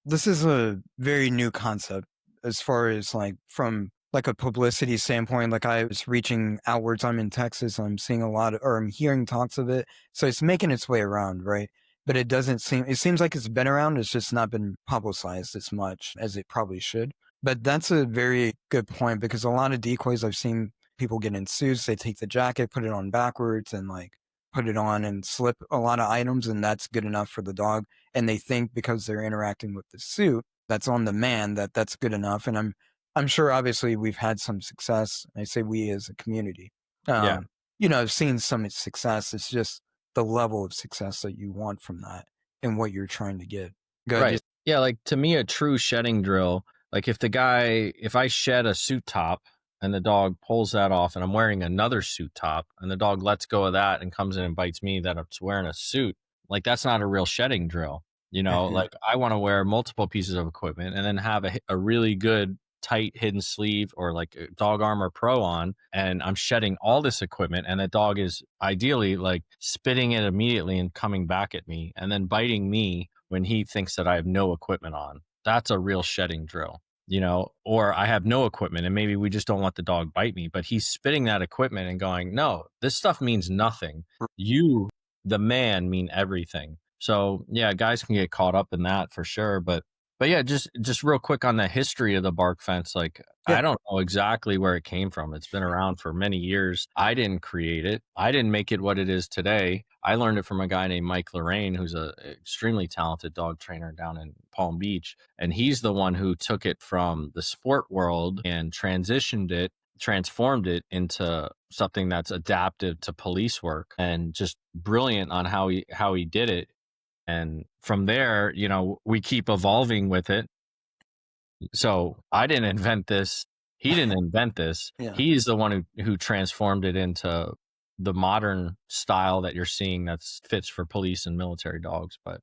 this is a very new concept as far as from a publicity standpoint. Like, I was reaching outwards. I'm in Texas. I'm seeing I'm hearing talks of it. So it's making its way around, right? But it seems like it's been around. It's just not been publicized as much as it probably should. But that's a very good point, because a lot of decoys I've seen people get in suits, they take the jacket, put it on backwards, and like put it on and slip a lot of items, and that's good enough for the dog. And they think because they're interacting with the suit that's on the man that that's good enough. And I'm sure obviously we've had some success. I say we as a community, Yeah. I've seen some success. It's just the level of success that you want from that and what you're trying to get. Go ahead. Right. Yeah, like to me, a true shedding drill, like if I shed a suit top and the dog pulls that off and I'm wearing another suit top and the dog lets go of that and comes in and bites me that it's wearing a suit, like that's not a real shedding drill. Like I want to wear multiple pieces of equipment and then have a really good tight hidden sleeve or like a dog armor pro on, and I'm shedding all this equipment and the dog is ideally like spitting it immediately and coming back at me and then biting me when he thinks that I have no equipment on. That's a real shedding drill, or I have no equipment and maybe we just don't let the dog bite me, but he's spitting that equipment and going, no, this stuff means nothing. You, the man, mean everything. So yeah, guys can get caught up in that for sure. But yeah, just real quick on the history of the bark fence. Like, Yeah. I don't know exactly where it came from. It's been around for many years. I didn't create it. I didn't make it what it is today. I learned it from a guy named Mike Lorraine, who's a extremely talented dog trainer down in Palm Beach. And he's the one who took it from the sport world and transformed it into something that's adaptive to police work, and just brilliant on how he did it. And from there, we keep evolving with it. So I didn't invent this. He didn't invent this. Yeah. He's the one who transformed it into the modern style that you're seeing that fits for police and military dogs. But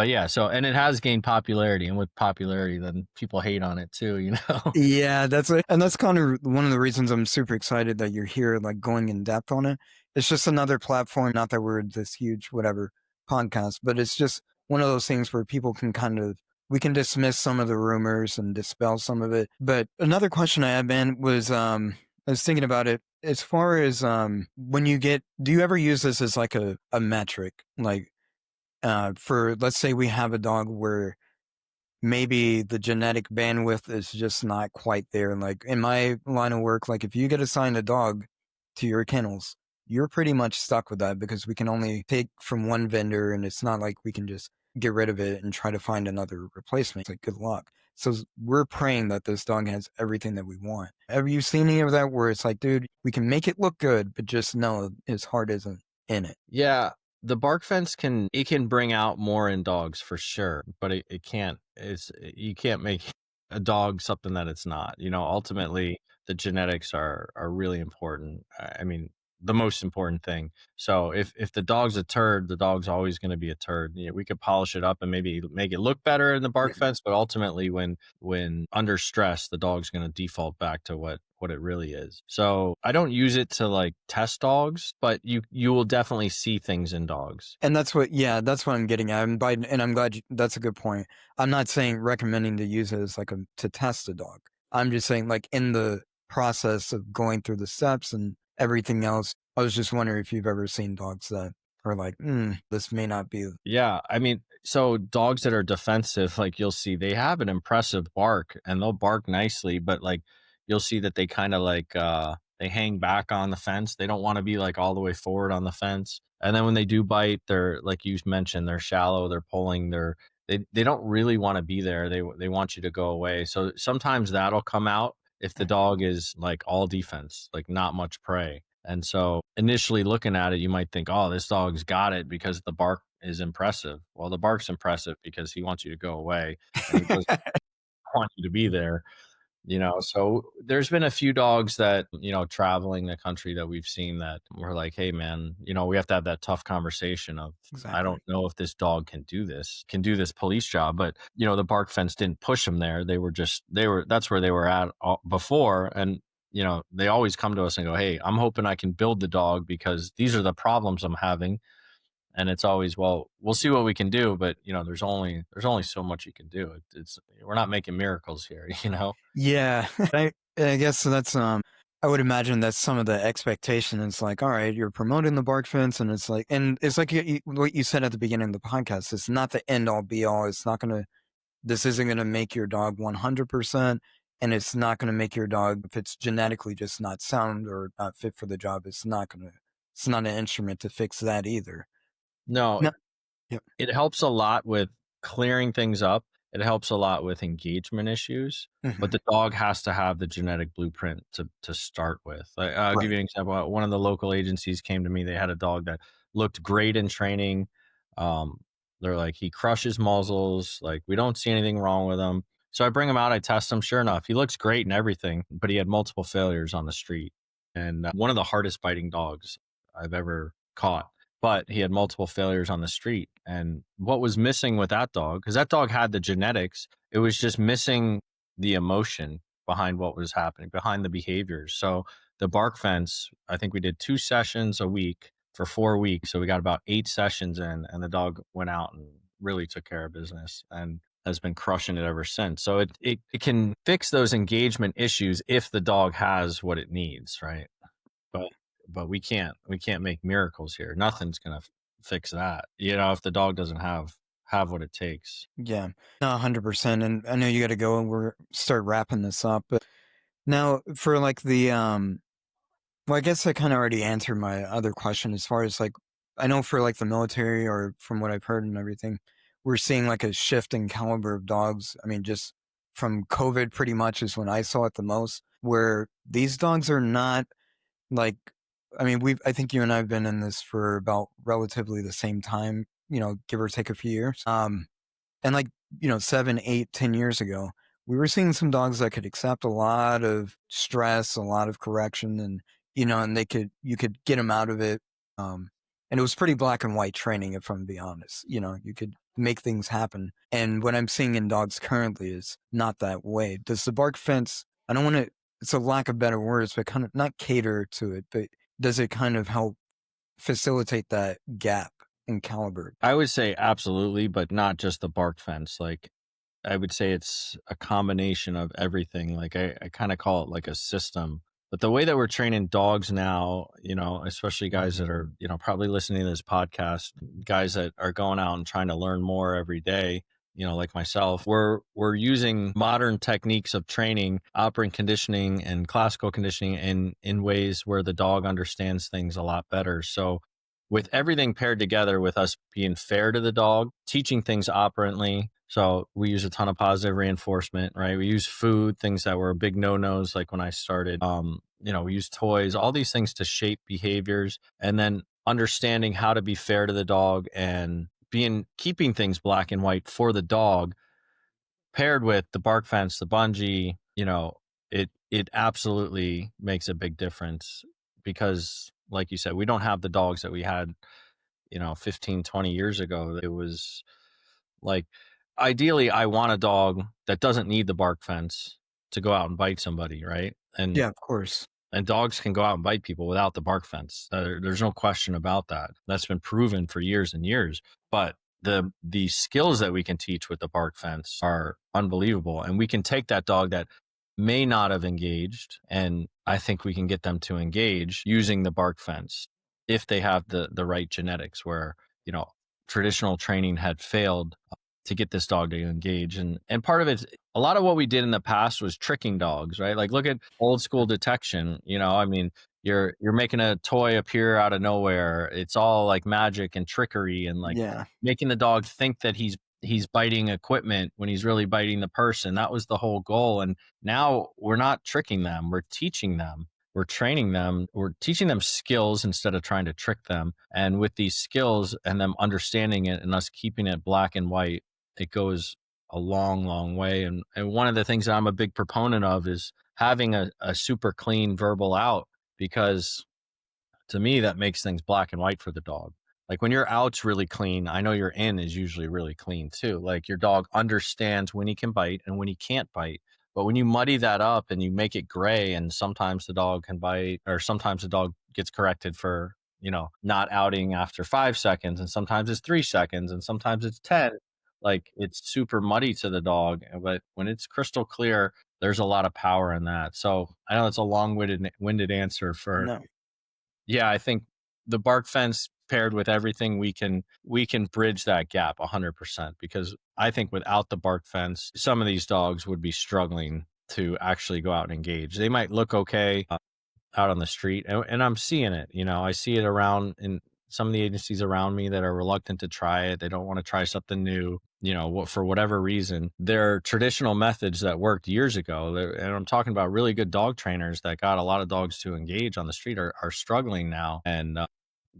yeah, so, and it has gained popularity, and with popularity, then people hate on it too, Yeah, that's it. And that's kind of one of the reasons I'm super excited that you're here, like going in depth on it. It's just another platform, not that we're this huge, whatever podcast, but it's just one of those things where people can we can dismiss some of the rumors and dispel some of it. But another question I had, Ben, was, I was thinking about it as far as, do you ever use this as like a metric? Like, for, let's say we have a dog where maybe the genetic bandwidth is just not quite there. Like in my line of work, like if you get assigned a dog to your kennels, you're pretty much stuck with that because we can only take from one vendor, and it's not like we can just get rid of it and try to find another replacement. It's like, good luck. So we're praying that this dog has everything that we want. Have you seen any of that where it's like, dude, we can make it look good, but just know his heart isn't in it? Yeah, the bark fence can bring out more in dogs for sure, but it can't. You can't make a dog something that it's not. Ultimately, the genetics are really important. I mean, the most important thing. So if the dog's a turd, the dog's always going to be a turd. We could polish it up and maybe make it look better in the bark fence, but ultimately, when under stress, the dog's going to default back to what it really is. So I don't use it to like test dogs, but you will definitely see things in dogs. And that's what I'm getting at. And I'm glad that's a good point. I'm not saying recommending to use it as like to test a dog. I'm just saying like in the process of going through the steps and everything else. I was just wondering if you've ever seen dogs that are like, this may not be. Yeah. I mean, so dogs that are defensive, like you'll see they have an impressive bark and they'll bark nicely, but like you'll see that they kind of like, they hang back on the fence. They don't want to be like all the way forward on the fence. And then when they do bite, they're, like you mentioned, they're shallow, they're pulling, they don't really want to be there. They want you to go away. So sometimes that'll come out if the dog is like all defense, like not much prey. And so initially looking at it, you might think, oh, this dog's got it because the bark is impressive. Well, the bark's impressive because he wants you to go away and he doesn't want you to be there. So there's been a few dogs that, traveling the country that we've seen that we're like, hey man, we have to have that tough conversation of, Exactly. I don't know if this dog can do this police job, but the bark fence didn't push them there. That's where they were at before. And, they always come to us and go, hey, I'm hoping I can build the dog because these are the problems I'm having. And it's always, well, we'll see what we can do, but there's only so much you can do. We're not making miracles here, Yeah, I guess that's I would imagine that's some of the expectation. It's like, all right, you're promoting the bark fence, and it's like what you said at the beginning of the podcast. It's not the end all be all. This isn't gonna make your dog 100%. and it's not going to make your dog, if it's genetically just not sound or not fit for the job, it's not an instrument to fix that either. No, No. Yep. it helps a lot with clearing things up. It helps a lot with engagement issues, but Mhm. the dog has to have the genetic blueprint to start with. I'll give Right. you an example. One of the local agencies came to me. They had a dog that looked great in training. Um, they're like, he crushes muzzles. Like, we don't see anything wrong with him. So I bring him out. I test him. Sure enough, he looks great and everything, but he had multiple failures on the street, and one of the hardest biting dogs I've ever caught, but he had multiple failures on the street. And what was missing with that dog, because that dog had the genetics, it was just missing the emotion behind what was happening, behind the behaviors. So the bark fence, I think we did 2 sessions a week for 4 weeks. So we got about 8 sessions in, and the dog went out and really took care of business and has been crushing it ever since. So it can fix those engagement issues if the dog has what it needs, right? but but we can't make miracles here. Nothing's gonna fix that, if the dog doesn't have what it takes. Yeah. No, 100%. And I know you got to go and we're start wrapping this up. But now for like well, I guess I kind of already answered my other question as far as like, I know for like the military or from what I've heard and everything, we're seeing like a shift in caliber of dogs. I mean, just from COVID pretty much is when I saw it the most, where these dogs are not like, I mean, I think you and I have been in this for about relatively the same time, give or take a few years. And like, 7, 8, 10 years ago, we were seeing some dogs that could accept a lot of stress, a lot of correction, and, and you could get them out of it. And it was pretty black and white training, if I'm being honest. You could make things happen. And what I'm seeing in dogs currently is not that way. Does the bark fence, I don't want to, it's a lack of better words, but kind of not cater to it, but does it kind of help facilitate that gap in caliber? I would say absolutely, but not just the bark fence. Like, I would say it's a combination of everything. Like, I kind of call it like a system. But the way that we're training dogs now, especially guys that are, probably listening to this podcast, guys that are going out and trying to learn more every day, like myself, we're using modern techniques of training, operant conditioning and classical conditioning in ways where the dog understands things a lot better. So with everything paired together, with us being fair to the dog, teaching things operantly. So we use a ton of positive reinforcement, right? We use food, things that were big no-nos, like when I started. We use toys, all these things to shape behaviors, and then understanding how to be fair to the dog and keeping things black and white for the dog, paired with the bark fence, the bungee, it absolutely makes a big difference, because like you said, we don't have the dogs that we had 15, 20 years ago. It was like, ideally, I want a dog that doesn't need the bark fence to go out and bite somebody, right? Yeah, of course. And dogs can go out and bite people without the bark fence. There's no question about that. That's been proven for years and years. But the skills that we can teach with the bark fence are unbelievable. And we can take that dog that may not have engaged, and I think we can get them to engage using the bark fence if they have the right genetics, where, traditional training had failed to get this dog to engage. And part of it, a lot of what we did in the past was tricking dogs, right? Like, look at old school detection. I mean, you're making a toy appear out of nowhere. It's all like magic and trickery, and like Yeah. making the dog think that he's biting equipment when he's really biting the person. That was the whole goal. And now we're not tricking them, we're teaching them. We're training them. We're teaching them skills instead of trying to trick them. And with these skills and them understanding it and us keeping it black and white, it goes a long, long way. And one of the things that I'm a big proponent of is having a super clean verbal out, because to me, that makes things black and white for the dog. Like, when your out's really clean, I know your in is usually really clean too. Like, your dog understands when he can bite and when he can't bite. But when you muddy that up and you make it gray, and sometimes the dog can bite, or sometimes the dog gets corrected for, not outing after 5 seconds, and sometimes it's 3 seconds, and sometimes it's 10. Like, it's super muddy to the dog. But when it's crystal clear, there's a lot of power in that. So I know it's a long-winded answer for, No. yeah, I think the bark fence paired with everything, we can bridge that gap 100%, because I think without the bark fence, some of these dogs would be struggling to actually go out and engage. They might look okay out on the street, and I'm seeing it. I see it around in some of the agencies around me that are reluctant to try it. They don't want to try something new, for whatever reason. There are traditional methods that worked years ago, and I'm talking about really good dog trainers that got a lot of dogs to engage on the street are struggling now, and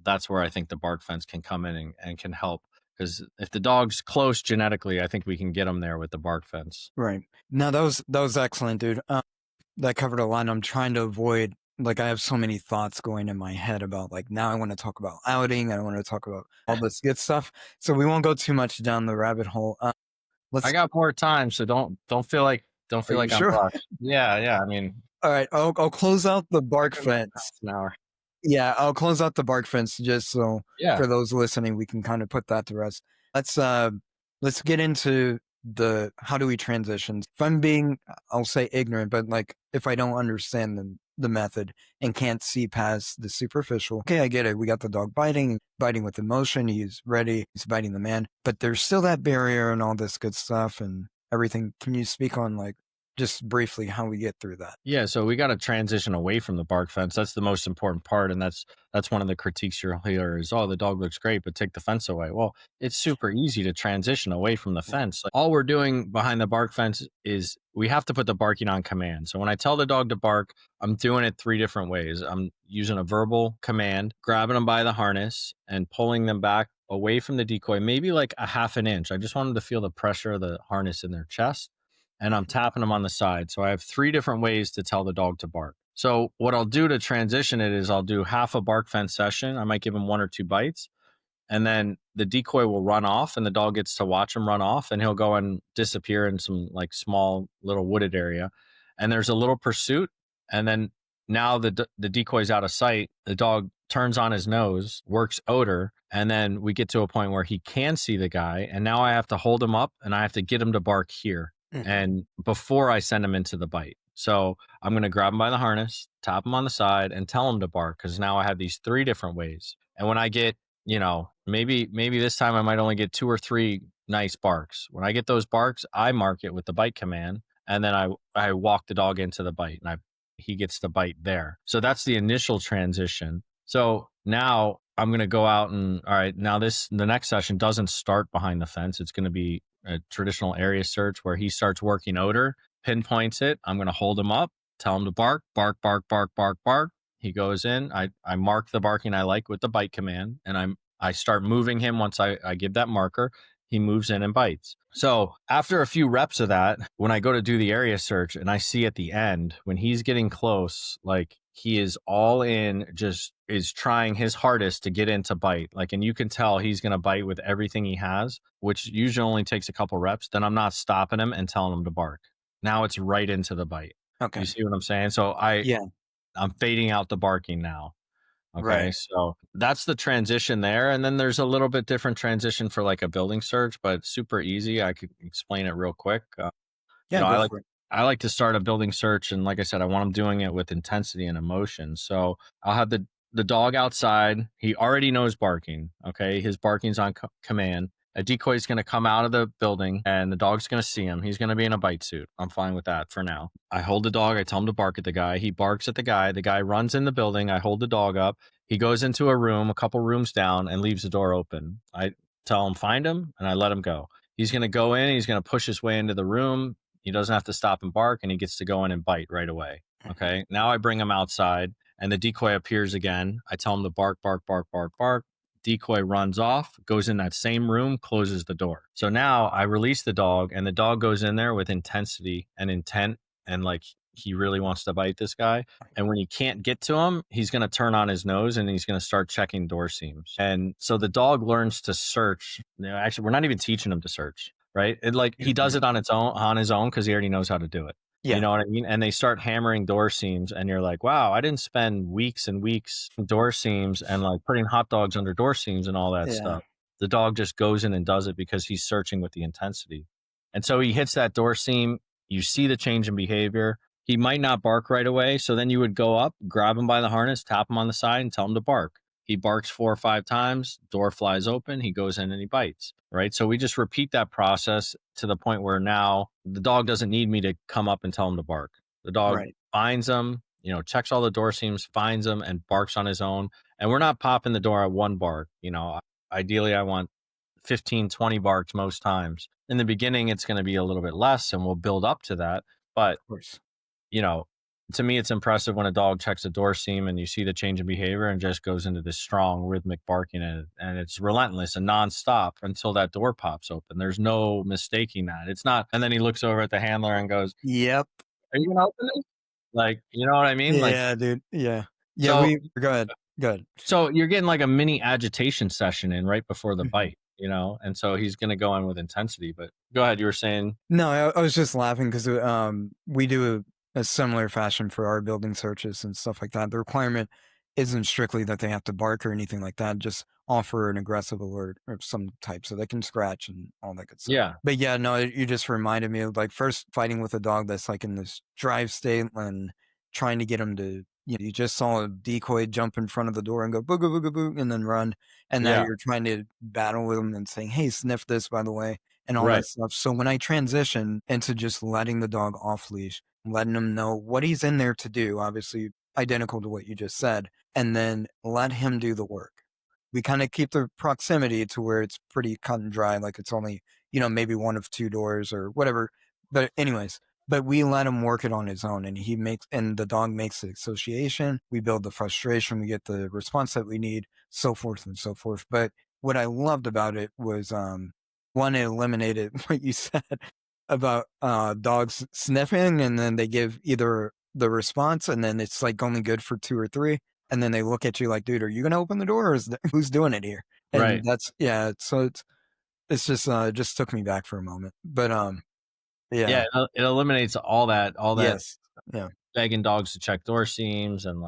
that's where I think the bark fence can come in and can help. Because if the dog's close genetically, I think we can get them there with the bark fence. Right. No, that was excellent, dude. That covered a lot. I'm trying to avoid, like, I have so many thoughts going in my head about, like, now I want to talk about outing. I want to talk about all this good stuff. So we won't go too much down the rabbit hole. I got more time, so don't feel like Are you I'm sure? rushed. Yeah. I mean, All right. I'll close out the bark fence. an hour. Yeah, I'll close out the bark fence just so Yeah. for those listening, we can kind of put that to rest. Let's get into the how do we transition. If I'm being, I'll say ignorant, but like if I don't understand the method and can't see past the superficial, okay, I get it. We got the dog biting with emotion. He's ready. He's biting the man, but there's still that barrier and all this good stuff and everything. Can you speak on like just briefly how we get through that? Yeah, so we got to transition away from the bark fence. That's the most important part, and that's one of the critiques you'll hear is, "Oh, the dog looks great, but take the fence away." Well, it's super easy to transition away from the fence. Like, all we're doing behind the bark fence is we have to put the barking on command. So when I tell the dog to bark, I'm doing it 3 different ways. I'm using a verbal command, grabbing them by the harness, and pulling them back away from the decoy, maybe like a half an inch. I just want them to feel the pressure of the harness in their chest, and I'm tapping them on the side. So I have 3 different ways to tell the dog to bark. So what I'll do to transition it is I'll do half a bark fence session. I might give him 1 or 2 bites, and then the decoy will run off and the dog gets to watch him run off, and he'll go and disappear in some like small little wooded area. And there's a little pursuit. And then now the decoy's out of sight. The dog turns on his nose, works odor. And then we get to a point where he can see the guy. And now I have to hold him up and I have to get him to bark here. And before I send him into the bite. So I'm going to grab him by the harness, tap him on the side, and tell him to bark, because now I have these 3 different ways. And when I get, maybe this time I might only get 2 or 3 nice barks. When I get those barks, I mark it with the bite command, and then I walk the dog into the bite, and he gets the bite there. So that's the initial transition. So now I'm going to go out and, all right, now the next session doesn't start behind the fence. It's going to be a traditional area search where he starts working odor, pinpoints it. I'm going to hold him up, tell him to bark, bark, bark, bark, bark, bark. He goes in. I mark the barking I like with the bite command, and I start moving him. Once I give that marker, he moves in and bites. So after a few reps of that, when I go to do the area search and I see at the end, when he's getting close, like he is all in, just is trying his hardest to get into bite. Like, and you can tell he's going to bite with everything he has, which usually only takes a couple reps. Then I'm not stopping him and telling him to bark. Now it's right into the bite. Okay. You see what I'm saying? So I'm fading out the barking now. Okay. Right. So that's the transition there. And then there's a little bit different transition for like a building search, but super easy. I could explain it real quick. I like to start a building search. And like I said, I want them doing it with intensity and emotion. So I'll have the dog outside. He already knows barking. Okay. His barking's on command. A decoy is going to come out of the building and the dog's going to see him. He's going to be in a bite suit. I'm fine with that for now. I hold the dog. I tell him to bark at the guy. He barks at the guy. The guy runs in the building. I hold the dog up. He goes into a room, a couple rooms down, and leaves the door open. I tell him, find him, and I let him go. He's going to go in. He's going to push his way into the room. He doesn't have to stop and bark, and he gets to go in and bite right away. Okay. Now I bring him outside, and the decoy appears again. I tell him to bark, bark, bark, bark, bark. Decoy runs off, goes in that same room, closes the door. So now I release the dog, and the dog goes in there with intensity and intent, and like he really wants to bite this guy. And when he can't get to him, he's going to turn on his nose and he's going to start checking door seams. And so the dog learns to search. Actually, we're not even teaching him to search, right? He does it on his own because he already knows how to do it. Yeah. You know what I mean? And they start hammering door seams, and you're like, wow, I didn't spend weeks and weeks door seams and like putting hot dogs under door seams and all that stuff. The dog just goes in and does it because he's searching with the intensity. And so he hits that door seam. You see the change in behavior. He might not bark right away. So then you would go up, grab him by the harness, tap him on the side, and tell him to bark. He barks 4 or 5 times, door flies open, he goes in and he bites, right? So we just repeat that process to the point where now the dog doesn't need me to come up and tell him to bark. The dog Right. finds them, checks all the door seams, finds them, and barks on his own. And we're not popping the door at one bark. Ideally, I want 15, 20 barks most times. In the beginning, it's going to be a little bit less and we'll build up to that. But, Of course. you know, to me, it's impressive when a dog checks a door seam and you see the change in behavior and just goes into this strong rhythmic barking and it's relentless and nonstop until that door pops open. There's no mistaking that. It's not. And then he looks over at the handler and goes, Yep. "Are you going to open this?" Like, you know what I mean? Like, Yeah, dude. Yeah. Yeah. so, Go ahead. Go ahead. so you're getting like a mini agitation session in right before the Mhm. bite, and so he's going to go in with intensity. But go ahead. You were saying, No, I was just laughing because we do a similar fashion for our building searches and stuff like that. The requirement isn't strictly that they have to bark or anything like that. Just offer an aggressive alert of some type so they can scratch and all that good stuff. yeah, But yeah, no, you just reminded me of like first fighting with a dog that's like in this drive state and trying to get him to, you just saw a decoy jump in front of the door and go boo boo boo boo and then run. And now yeah, you're trying to battle with him and saying, hey, sniff this, by the way, and all right, that stuff. So when I transition into just letting the dog off leash, letting him know what he's in there to do, obviously identical to what you just said, and then let him do the work. We kind of keep the proximity to where it's pretty cut and dry, like it's only, maybe one of two doors or whatever. But anyways, but we let him work it on his own and the dog makes the association. We build the frustration, we get the response that we need, so forth and so forth. But what I loved about it was, one, it eliminated what you said about dogs sniffing, and then they give either the response, and then it's like only good for two or three, and then they look at you like, "Dude, are you gonna open the door, or who's doing it here?" And right. that's yeah. So it's just it just took me back for a moment, but Yeah, yeah, it eliminates all that yes, yeah, begging dogs to check door seams and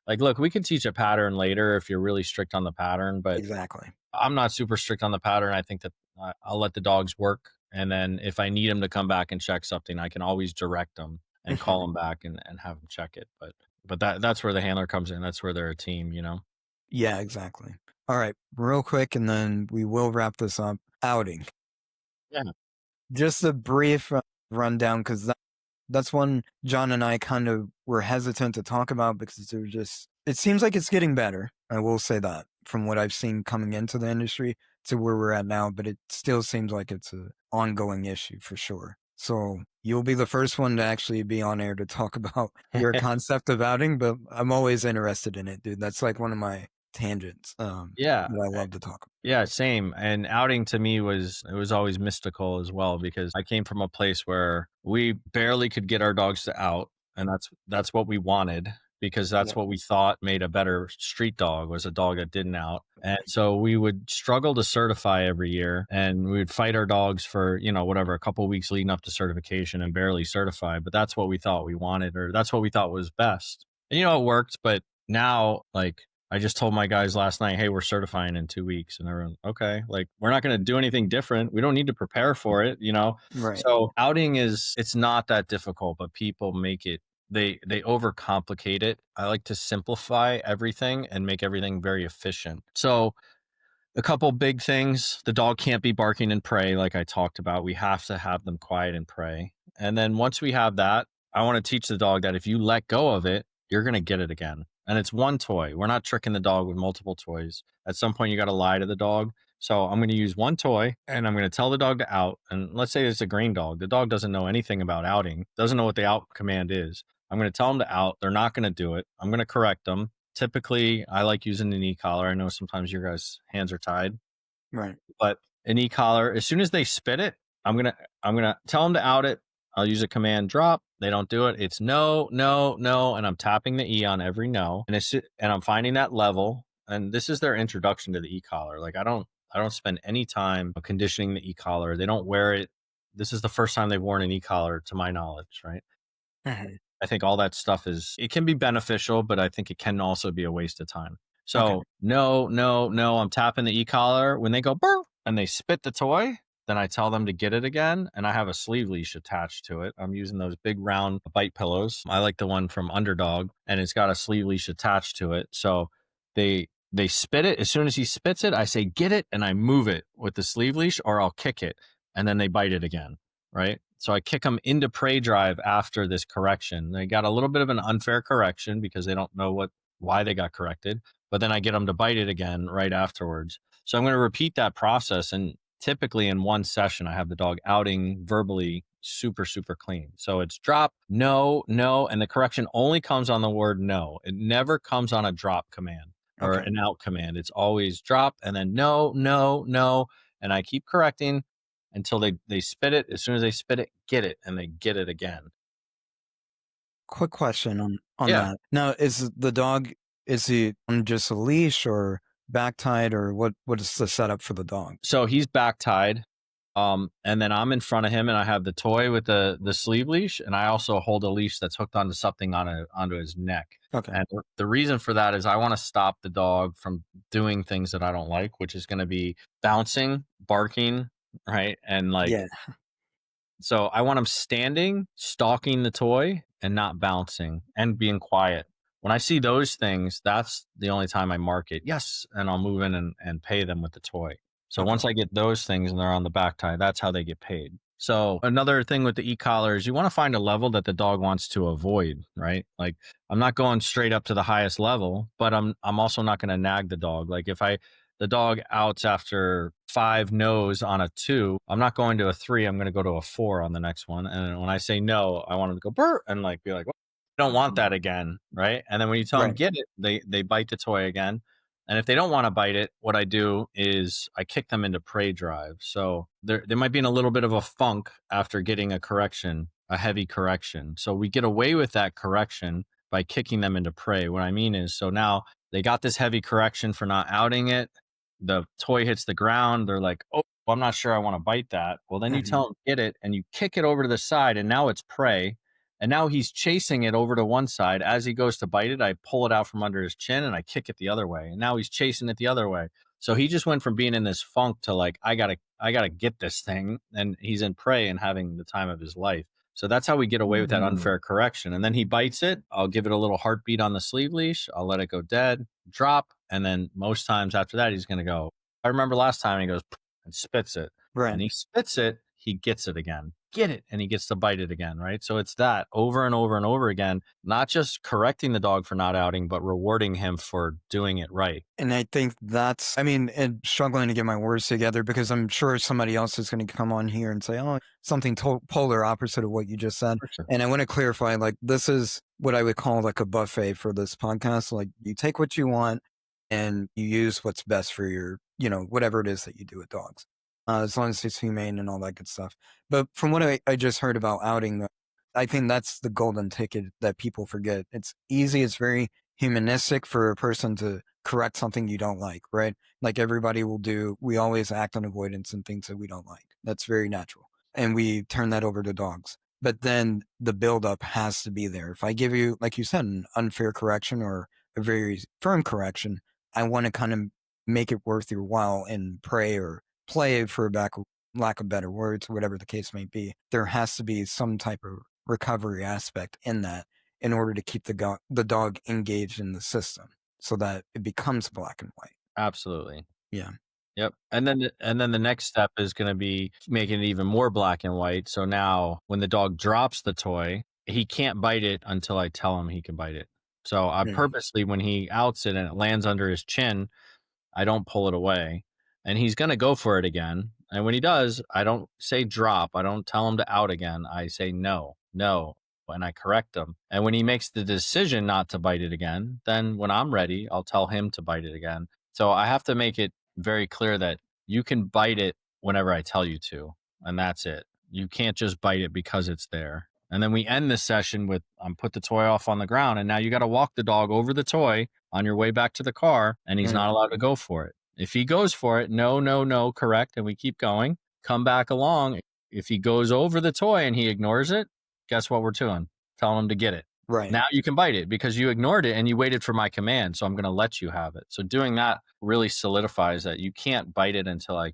look, we can teach a pattern later if you're really strict on the pattern, but exactly. I'm not super strict on the pattern. I think that I'll let the dogs work, and then if I need them to come back and check something, I can always direct them and call them back and have them check it. But that's where the handler comes in. That's where they're a team. Yeah, exactly. All right, real quick, and then we will wrap this up. Outing. Yeah. Just a brief rundown, because that's one John and I kind of were hesitant to talk about because it seems like it's getting better. I will say that from what I've seen coming into the industry to where we're at now, but it still seems like it's an ongoing issue for sure. So you'll be the first one to actually be on air to talk about your concept of outing, but I'm always interested in it, dude. That's like one of my tangents Yeah. that I love to talk Yeah, same. And outing to me was always mystical as well because I came from a place where we barely could get our dogs to out, and that's what we wanted because that's about. what we thought made a better street dog was a dog that didn't out. And so we would struggle to certify every year and we would fight our dogs for, whatever, a couple weeks leading up to certification and barely certify, but that's what we thought we wanted or that's what we thought was best. And it worked, but now like I just told my guys last night, hey, we're certifying in 2 weeks. And everyone, okay, like we're not going to do anything different. We don't need to prepare for it. Right. So outing it's not that difficult, but people make it, they overcomplicate it. I like to simplify everything and make everything very efficient. So a couple big things. The dog can't be barking and pray, like I talked about. We have to have them quiet and pray. And then once we have that, I want to teach the dog that if you let go of it, you're going to get it again. And it's one toy. We're not tricking the dog with multiple toys. At some point, you got to lie to the dog. So I'm going to use one toy and I'm going to tell the dog to out. And let's say it's a green dog. The dog doesn't know anything about outing, doesn't know what the out command is. I'm going to tell them to out. They're not going to do it. I'm going to correct them. Typically, I like using an e-collar. I know sometimes your guys' hands are tied, Right. but an e-collar, as soon as they spit it, I'm gonna tell them to out it. I'll use a command drop. They don't do it. It's no, no, no, and I'm tapping the E on every no, and I'm finding that level. And this is their introduction to the e-collar. Like I don't spend any time conditioning the e-collar. They don't wear it. This is the first time they've worn an e-collar, to my knowledge, right? Mhm. I think all that stuff it can be beneficial, but I think it can also be a waste of time. Okay. So no, no, no, I'm tapping the e-collar. When they go burp and they spit the toy, then I tell them to get it again. And I have a sleeve leash attached to it. I'm using those big round bite pillows. I like the one from Underdog and it's got a sleeve leash attached to it. So they They spit it. As soon as he spits it, I say, get it. And I move it with the sleeve leash, or I'll kick it. And then they bite it again. Right. So I kick them into prey drive after this correction. They got a little bit of an unfair correction because they don't know why they got corrected, but then I get them to bite it again right afterwards. So I'm going to repeat that process. And typically in one session, I have the dog outing verbally super, super clean. So it's drop, no, no. And the correction only comes on the word no. It never comes on a drop command or Okay. an out command. It's always drop and then no, no, no. And I keep correcting until they spit it. As soon as they spit it, get it, and they get it again. Quick question on Yeah. that. Now, is the dog, is he on just a leash or back tied, or what is the setup for the dog? So he's back tied. And then I'm in front of him and I have the toy with the sleeve leash, and I also hold a leash that's hooked onto something onto his neck. Okay. And the reason for that is I want to stop the dog from doing things that I don't like, which is going to be bouncing, barking, right? And like, Yeah. so I want him standing, stalking the toy, and not bouncing and being quiet. When I see those things, that's the only time I mark it. Yes. And I'll move in and pay them with the toy. So Okay. once I get those things and they're on the back tie, that's how they get paid. So another thing with the e-collar is you want to find a level that the dog wants to avoid, right? Like I'm not going straight up to the highest level, but I'm also not going to nag the dog. Like if the dog outs after 5 no's on a 2, I'm not going to a 3. I'm going to go to a 4 on the next one. And when I say no, I want him to go burr and like be like, well, I don't want that again, right? And then when you tell them Right. get it, they bite the toy again. And if they don't want to bite it, what I do is I kick them into prey drive. So they might be in a little bit of a funk after getting a correction, a heavy correction. So we get away with that correction by kicking them into prey. What I mean is, so now they got this heavy correction for not outing it. The toy hits the ground. They're like, oh, I'm not sure I want to bite that. Well, then you Mhm. tell them get it and you kick it over to the side, and now it's prey. And now he's chasing it over to one side. As he goes to bite it, I pull it out from under his chin and I kick it the other way. And now he's chasing it the other way. So he just went from being in this funk to like, I gotta get this thing. And he's in prey and having the time of his life. So that's how we get away with that Mm. unfair correction. And then he bites it. I'll give it a little heartbeat on the sleeve leash. I'll let it go dead, drop. And then most times after that, he's going to go, I remember last time he goes and spits it. Right. And he spits it, he gets it again. Get it, and he gets to bite it again, right? So it's that over and over and over again, not just correcting the dog for not outing, but rewarding him for doing it right. And I think that's, I mean, and struggling to get my words together because I'm sure somebody else is going to come on here and say, oh, something polar opposite of what you just said. For sure. And I want to clarify, like, this is what I would call like a buffet for this podcast. Like, you take what you want and you use what's best for your, whatever it is that you do with dogs, as long as it's humane and all that good stuff. But from what I just heard about outing, I think that's the golden ticket that people forget. It's easy. It's very humanistic for a person to correct something you don't like, right? Like everybody will do. We always act on avoidance and things that we don't like. That's very natural. And we turn that over to dogs. But then the buildup has to be there. If I give you, like you said, an unfair correction or a very firm correction, I want to kind of make it worth your while and pray or play for lack of better words, whatever the case may be. There has to be some type of recovery aspect in that in order to keep the dog engaged in the system so that it becomes black and white. Absolutely. Yeah. Yep. And then the next step is going to be making it even more black and white. So now when the dog drops the toy, he can't bite it until I tell him he can bite it. So I Mm. purposely, when he outs it and it lands under his chin, I don't pull it away, and he's going to go for it again. And when he does, I don't say drop. I don't tell him to out again. I say no, no, and I correct him. And when he makes the decision not to bite it again, then when I'm ready, I'll tell him to bite it again. So I have to make it very clear that you can bite it whenever I tell you to, and that's it. You can't just bite it because it's there. And then we end this session with put the toy off on the ground, and now you got to walk the dog over the toy on your way back to the car, and he's not allowed to go for it. If he goes for it, no, no, no, correct, and we keep going, come back along. If he goes over the toy and he ignores it, guess what we're doing? Tell him to get it. Right. Now you can bite it because you ignored it and you waited for my command, so I'm going to let you have it. So doing that really solidifies that you can't bite it until I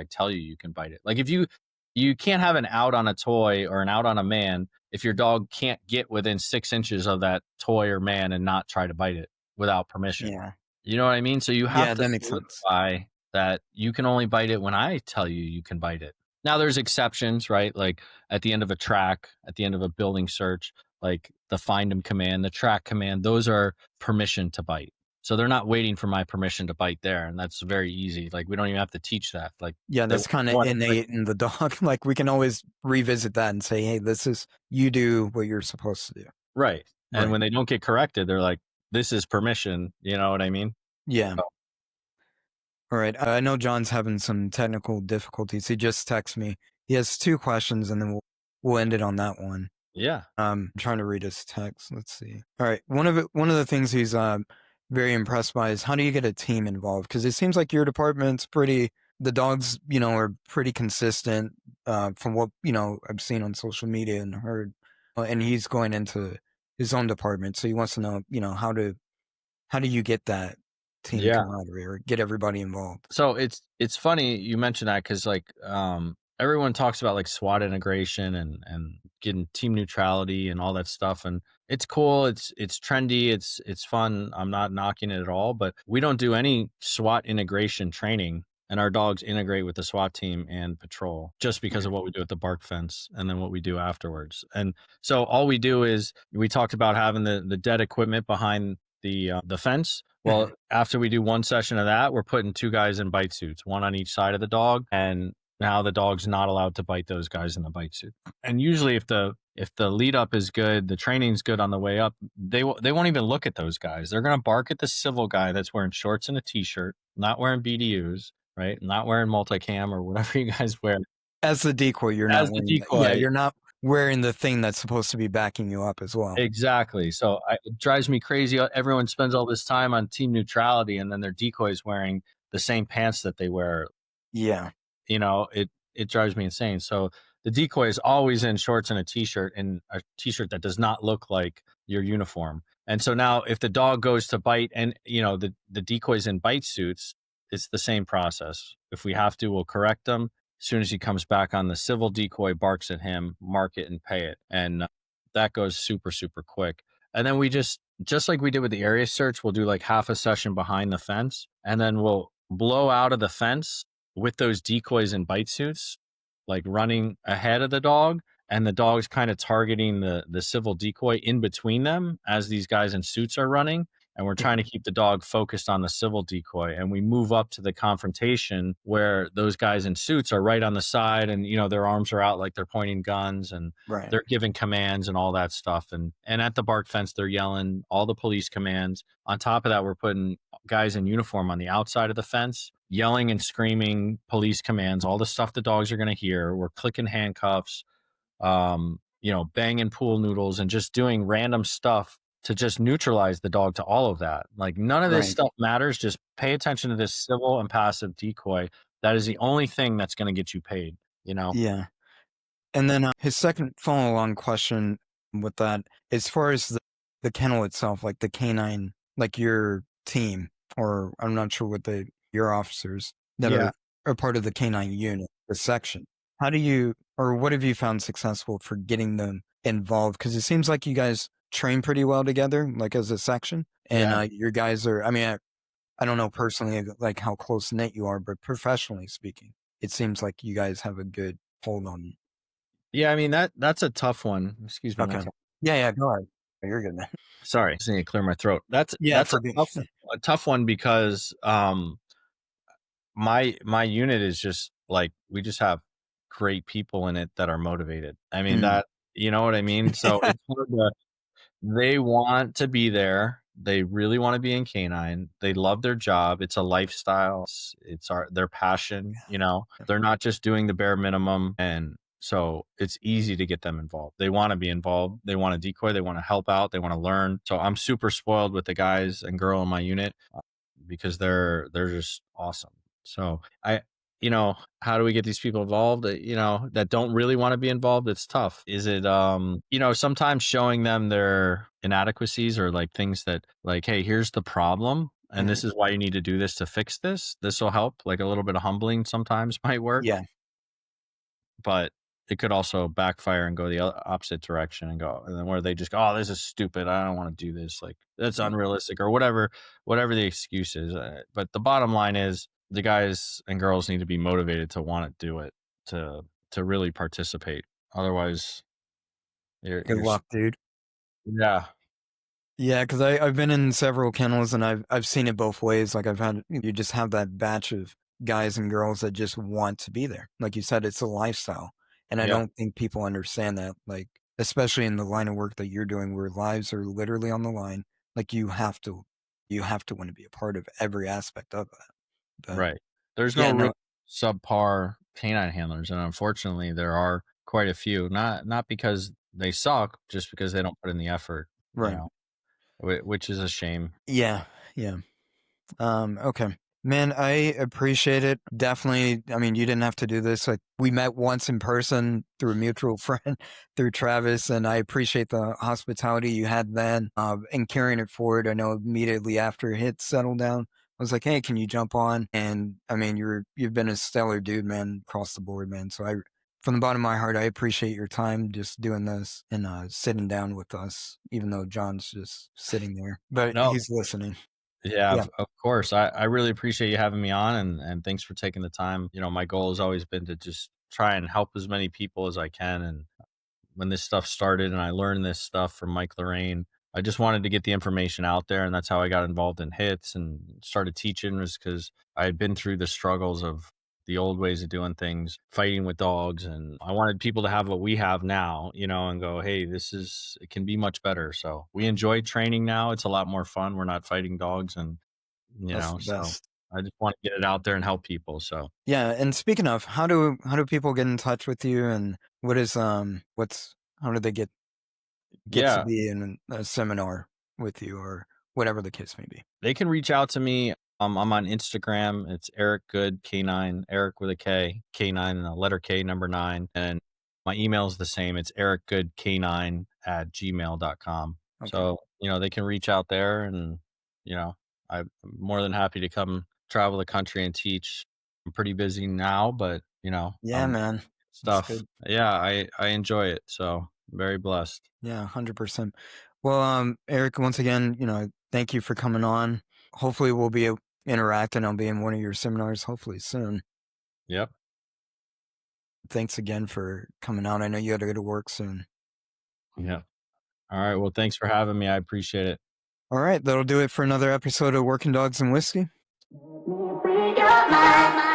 tell you can bite it. Like if you can't have an out on a toy or an out on a man if your dog can't get within 6 inches of that toy or man and not try to bite it without permission. Yeah. You know what I mean? So you have Yeah, to that makes sense. solidify that you can only bite it when I tell you you can bite it. Now there's exceptions, right? Like at the end of a track, at the end of a building search, like the find them command, the track command, those are permission to bite. So they're not waiting for my permission to bite there, and that's very easy. Like we don't even have to teach that. Like Yeah, they that's kind of want to bite. innate in the dog. Like we can always revisit that and say, "Hey, this is you do what you're supposed to do." Right. And Right. when they don't get corrected, they're like, this is permission. You know what I mean? Yeah. So, All right. I know John's having some technical difficulties. He just texted me. He has two questions, and then we'll end it on that one. yeah. I'm trying to read his text. Let's see. All right. One of the things he's very impressed by is how do you get a team involved? Because it seems like your department's pretty. The dogs, are pretty consistent from what I've seen on social media and heard. And he's going into his own department, so he wants to know, how do you get that team Yeah. camaraderie or get everybody involved? So it's funny you mentioned that because like everyone talks about like SWAT integration and getting team neutrality and all that stuff, and it's cool. It's trendy. It's fun. I'm not knocking it at all, but we don't do any SWAT integration training, and our dogs integrate with the SWAT team and patrol just because of what we do at the bark fence and then what we do afterwards. And so all we do is we talked about having the dead equipment behind the fence. Well, after we do one session of that, we're putting two guys in bite suits, one on each side of the dog, and now the dog's not allowed to bite those guys in the bite suit. And usually, if the lead up is good, the training's good on the way up, they won't even look at those guys. They're gonna bark at the civil guy that's wearing shorts and a t-shirt, not wearing BDUs, right? Not wearing multicam or whatever you guys wear As the decoy, you're not as the wearing yeah, decoy. you're not wearing the thing that's supposed to be backing you up as well. Exactly. So it drives me crazy. Everyone spends all this time on team neutrality, and then their decoys wearing the same pants that they wear. Yeah. It drives me insane. So the decoy is always in shorts and a t-shirt, and a t-shirt that does not look like your uniform. And so now if the dog goes to bite and the decoys in bite suits, it's the same process. If we have to, we'll correct them. As soon as he comes back on the civil decoy, barks at him, mark it and pay it. And that goes super, super quick. And then we just like we did with the area search, we'll do like half a session behind the fence, and then we'll blow out of the fence with those decoys and bite suits, like running ahead of the dog, and the dog's kind of targeting the civil decoy in between them as these guys in suits are running. And we're trying to keep the dog focused on the civil decoy. And we move up to the confrontation where those guys in suits are right on the side, and their arms are out like they're pointing guns, and Right. they're giving commands and all that stuff. And at the bark fence, they're yelling all the police commands. On top of that, we're putting guys in uniform on the outside of the fence, yelling and screaming police commands, all the stuff the dogs are going to hear. We're clicking handcuffs, banging pool noodles, and just doing random stuff to just neutralize the dog to all of that. Like none of this Right. stuff matters. Just pay attention to this civil and passive decoy. That is the only thing that's going to get you paid. Yeah. And then his second follow along question with that, as far as the kennel itself, like the canine, like your team, or I'm not sure what your officers that Yeah. are part of the canine unit, the section. How do you, or what have you found successful for getting them involved? Because it seems like you guys train pretty well together, like as a section, and Yeah. your guys are. I mean, I don't know personally like how close knit you are, but professionally speaking, it seems like you guys have a good hold on. Yeah. I mean, that's a tough one. Excuse me. Okay. Yeah, go ahead. You're good, man. Sorry. I just need to clear my throat. That's Yeah, a tough one because my unit is just like we just have great people in it that are motivated. I mean that you know what I mean? So it's hard to, they want to be there. They really want to be in canine. They love their job. It's a lifestyle. It's their passion, They're not just doing the bare minimum, and so it's easy to get them involved. They want to be involved. They want to decoy. They want to help out. They want to learn. So I'm super spoiled with the guys and girl in my unit because they're just awesome. So how do we get these people involved that don't really want to be involved? It's tough. Is it sometimes showing them their inadequacies or like things that like, hey, here's the problem and this is why you need to do this to fix this. This will help. Like a little bit of humbling sometimes might work. Yeah. But it could also backfire and go the opposite direction and go, and then where they just go, oh, this is stupid. I don't want to do this. Like that's unrealistic or whatever the excuse is. But the bottom line is the guys and girls need to be motivated to want to do it, to really participate. Otherwise, Good luck, dude. yeah, Yeah, because I've been in several kennels and I've seen it both ways. Like I've had you just have that batch of guys and girls that just want to be there. Like you said, it's a lifestyle, and I yeah, don't think people understand that. Like especially in the line of work that you're doing, where lives are literally on the line. Like you have to want to be a part of every aspect of that. But right. There's no yeah, real no, subpar canine handlers, and unfortunately, there are quite a few. Not because they suck, just because they don't put in the effort. You right. know, which is a shame. Yeah, yeah. Okay. Man, I appreciate it. Definitely. I mean, you didn't have to do this. Like we met once in person through a mutual friend, through Travis, and I appreciate the hospitality you had then, and carrying it forward. I know immediately after it settled down, I was like, hey, can you jump on? And I mean, you've been a stellar dude, man, across the board, man. So from the bottom of my heart, I appreciate your time just doing this and sitting down with us, even though John's just sitting there, but No, he's listening. yeah, Yeah. of course. I really appreciate you having me on, and thanks for taking the time. My goal has always been to just try and help as many people as I can. And when this stuff started and I learned this stuff from Mike Lorraine, I just wanted to get the information out there. And that's how I got involved in hits and started teaching, was because I had been through the struggles of the old ways of doing things, fighting with dogs. And I wanted people to have what we have now, and go, hey, it can be much better. So we enjoy training now. It's a lot more fun. We're not fighting dogs. And, That's the so best. I just want to get it out there and help people. So, Yeah, and speaking of, how do people get in touch with you, and what's how do they get to yeah, be in a seminar with you, or whatever the case may be? they can reach out to me. I'm on Instagram. It's Erik Good K9, Eric with a K, K9 and a letter K, number 9. And my email is the same. It's ericgoodk9@gmail.com. Okay. So, they can reach out there, and, I'm more than happy to come travel the country and teach. I'm pretty busy now, but, Yeah, man. That's stuff. good. Yeah, I enjoy it. So I'm very blessed. Yeah, 100%. Well, Eric, once again, thank you for coming on. Hopefully we'll be interacting. I'll be in one of your seminars hopefully soon. Yep. Thanks again for coming on. I know you got to go to work soon. Yeah. All right. Well, thanks for having me. I appreciate it. All right, that'll do it for another episode of Working Dogs and Whiskey. Free your mind.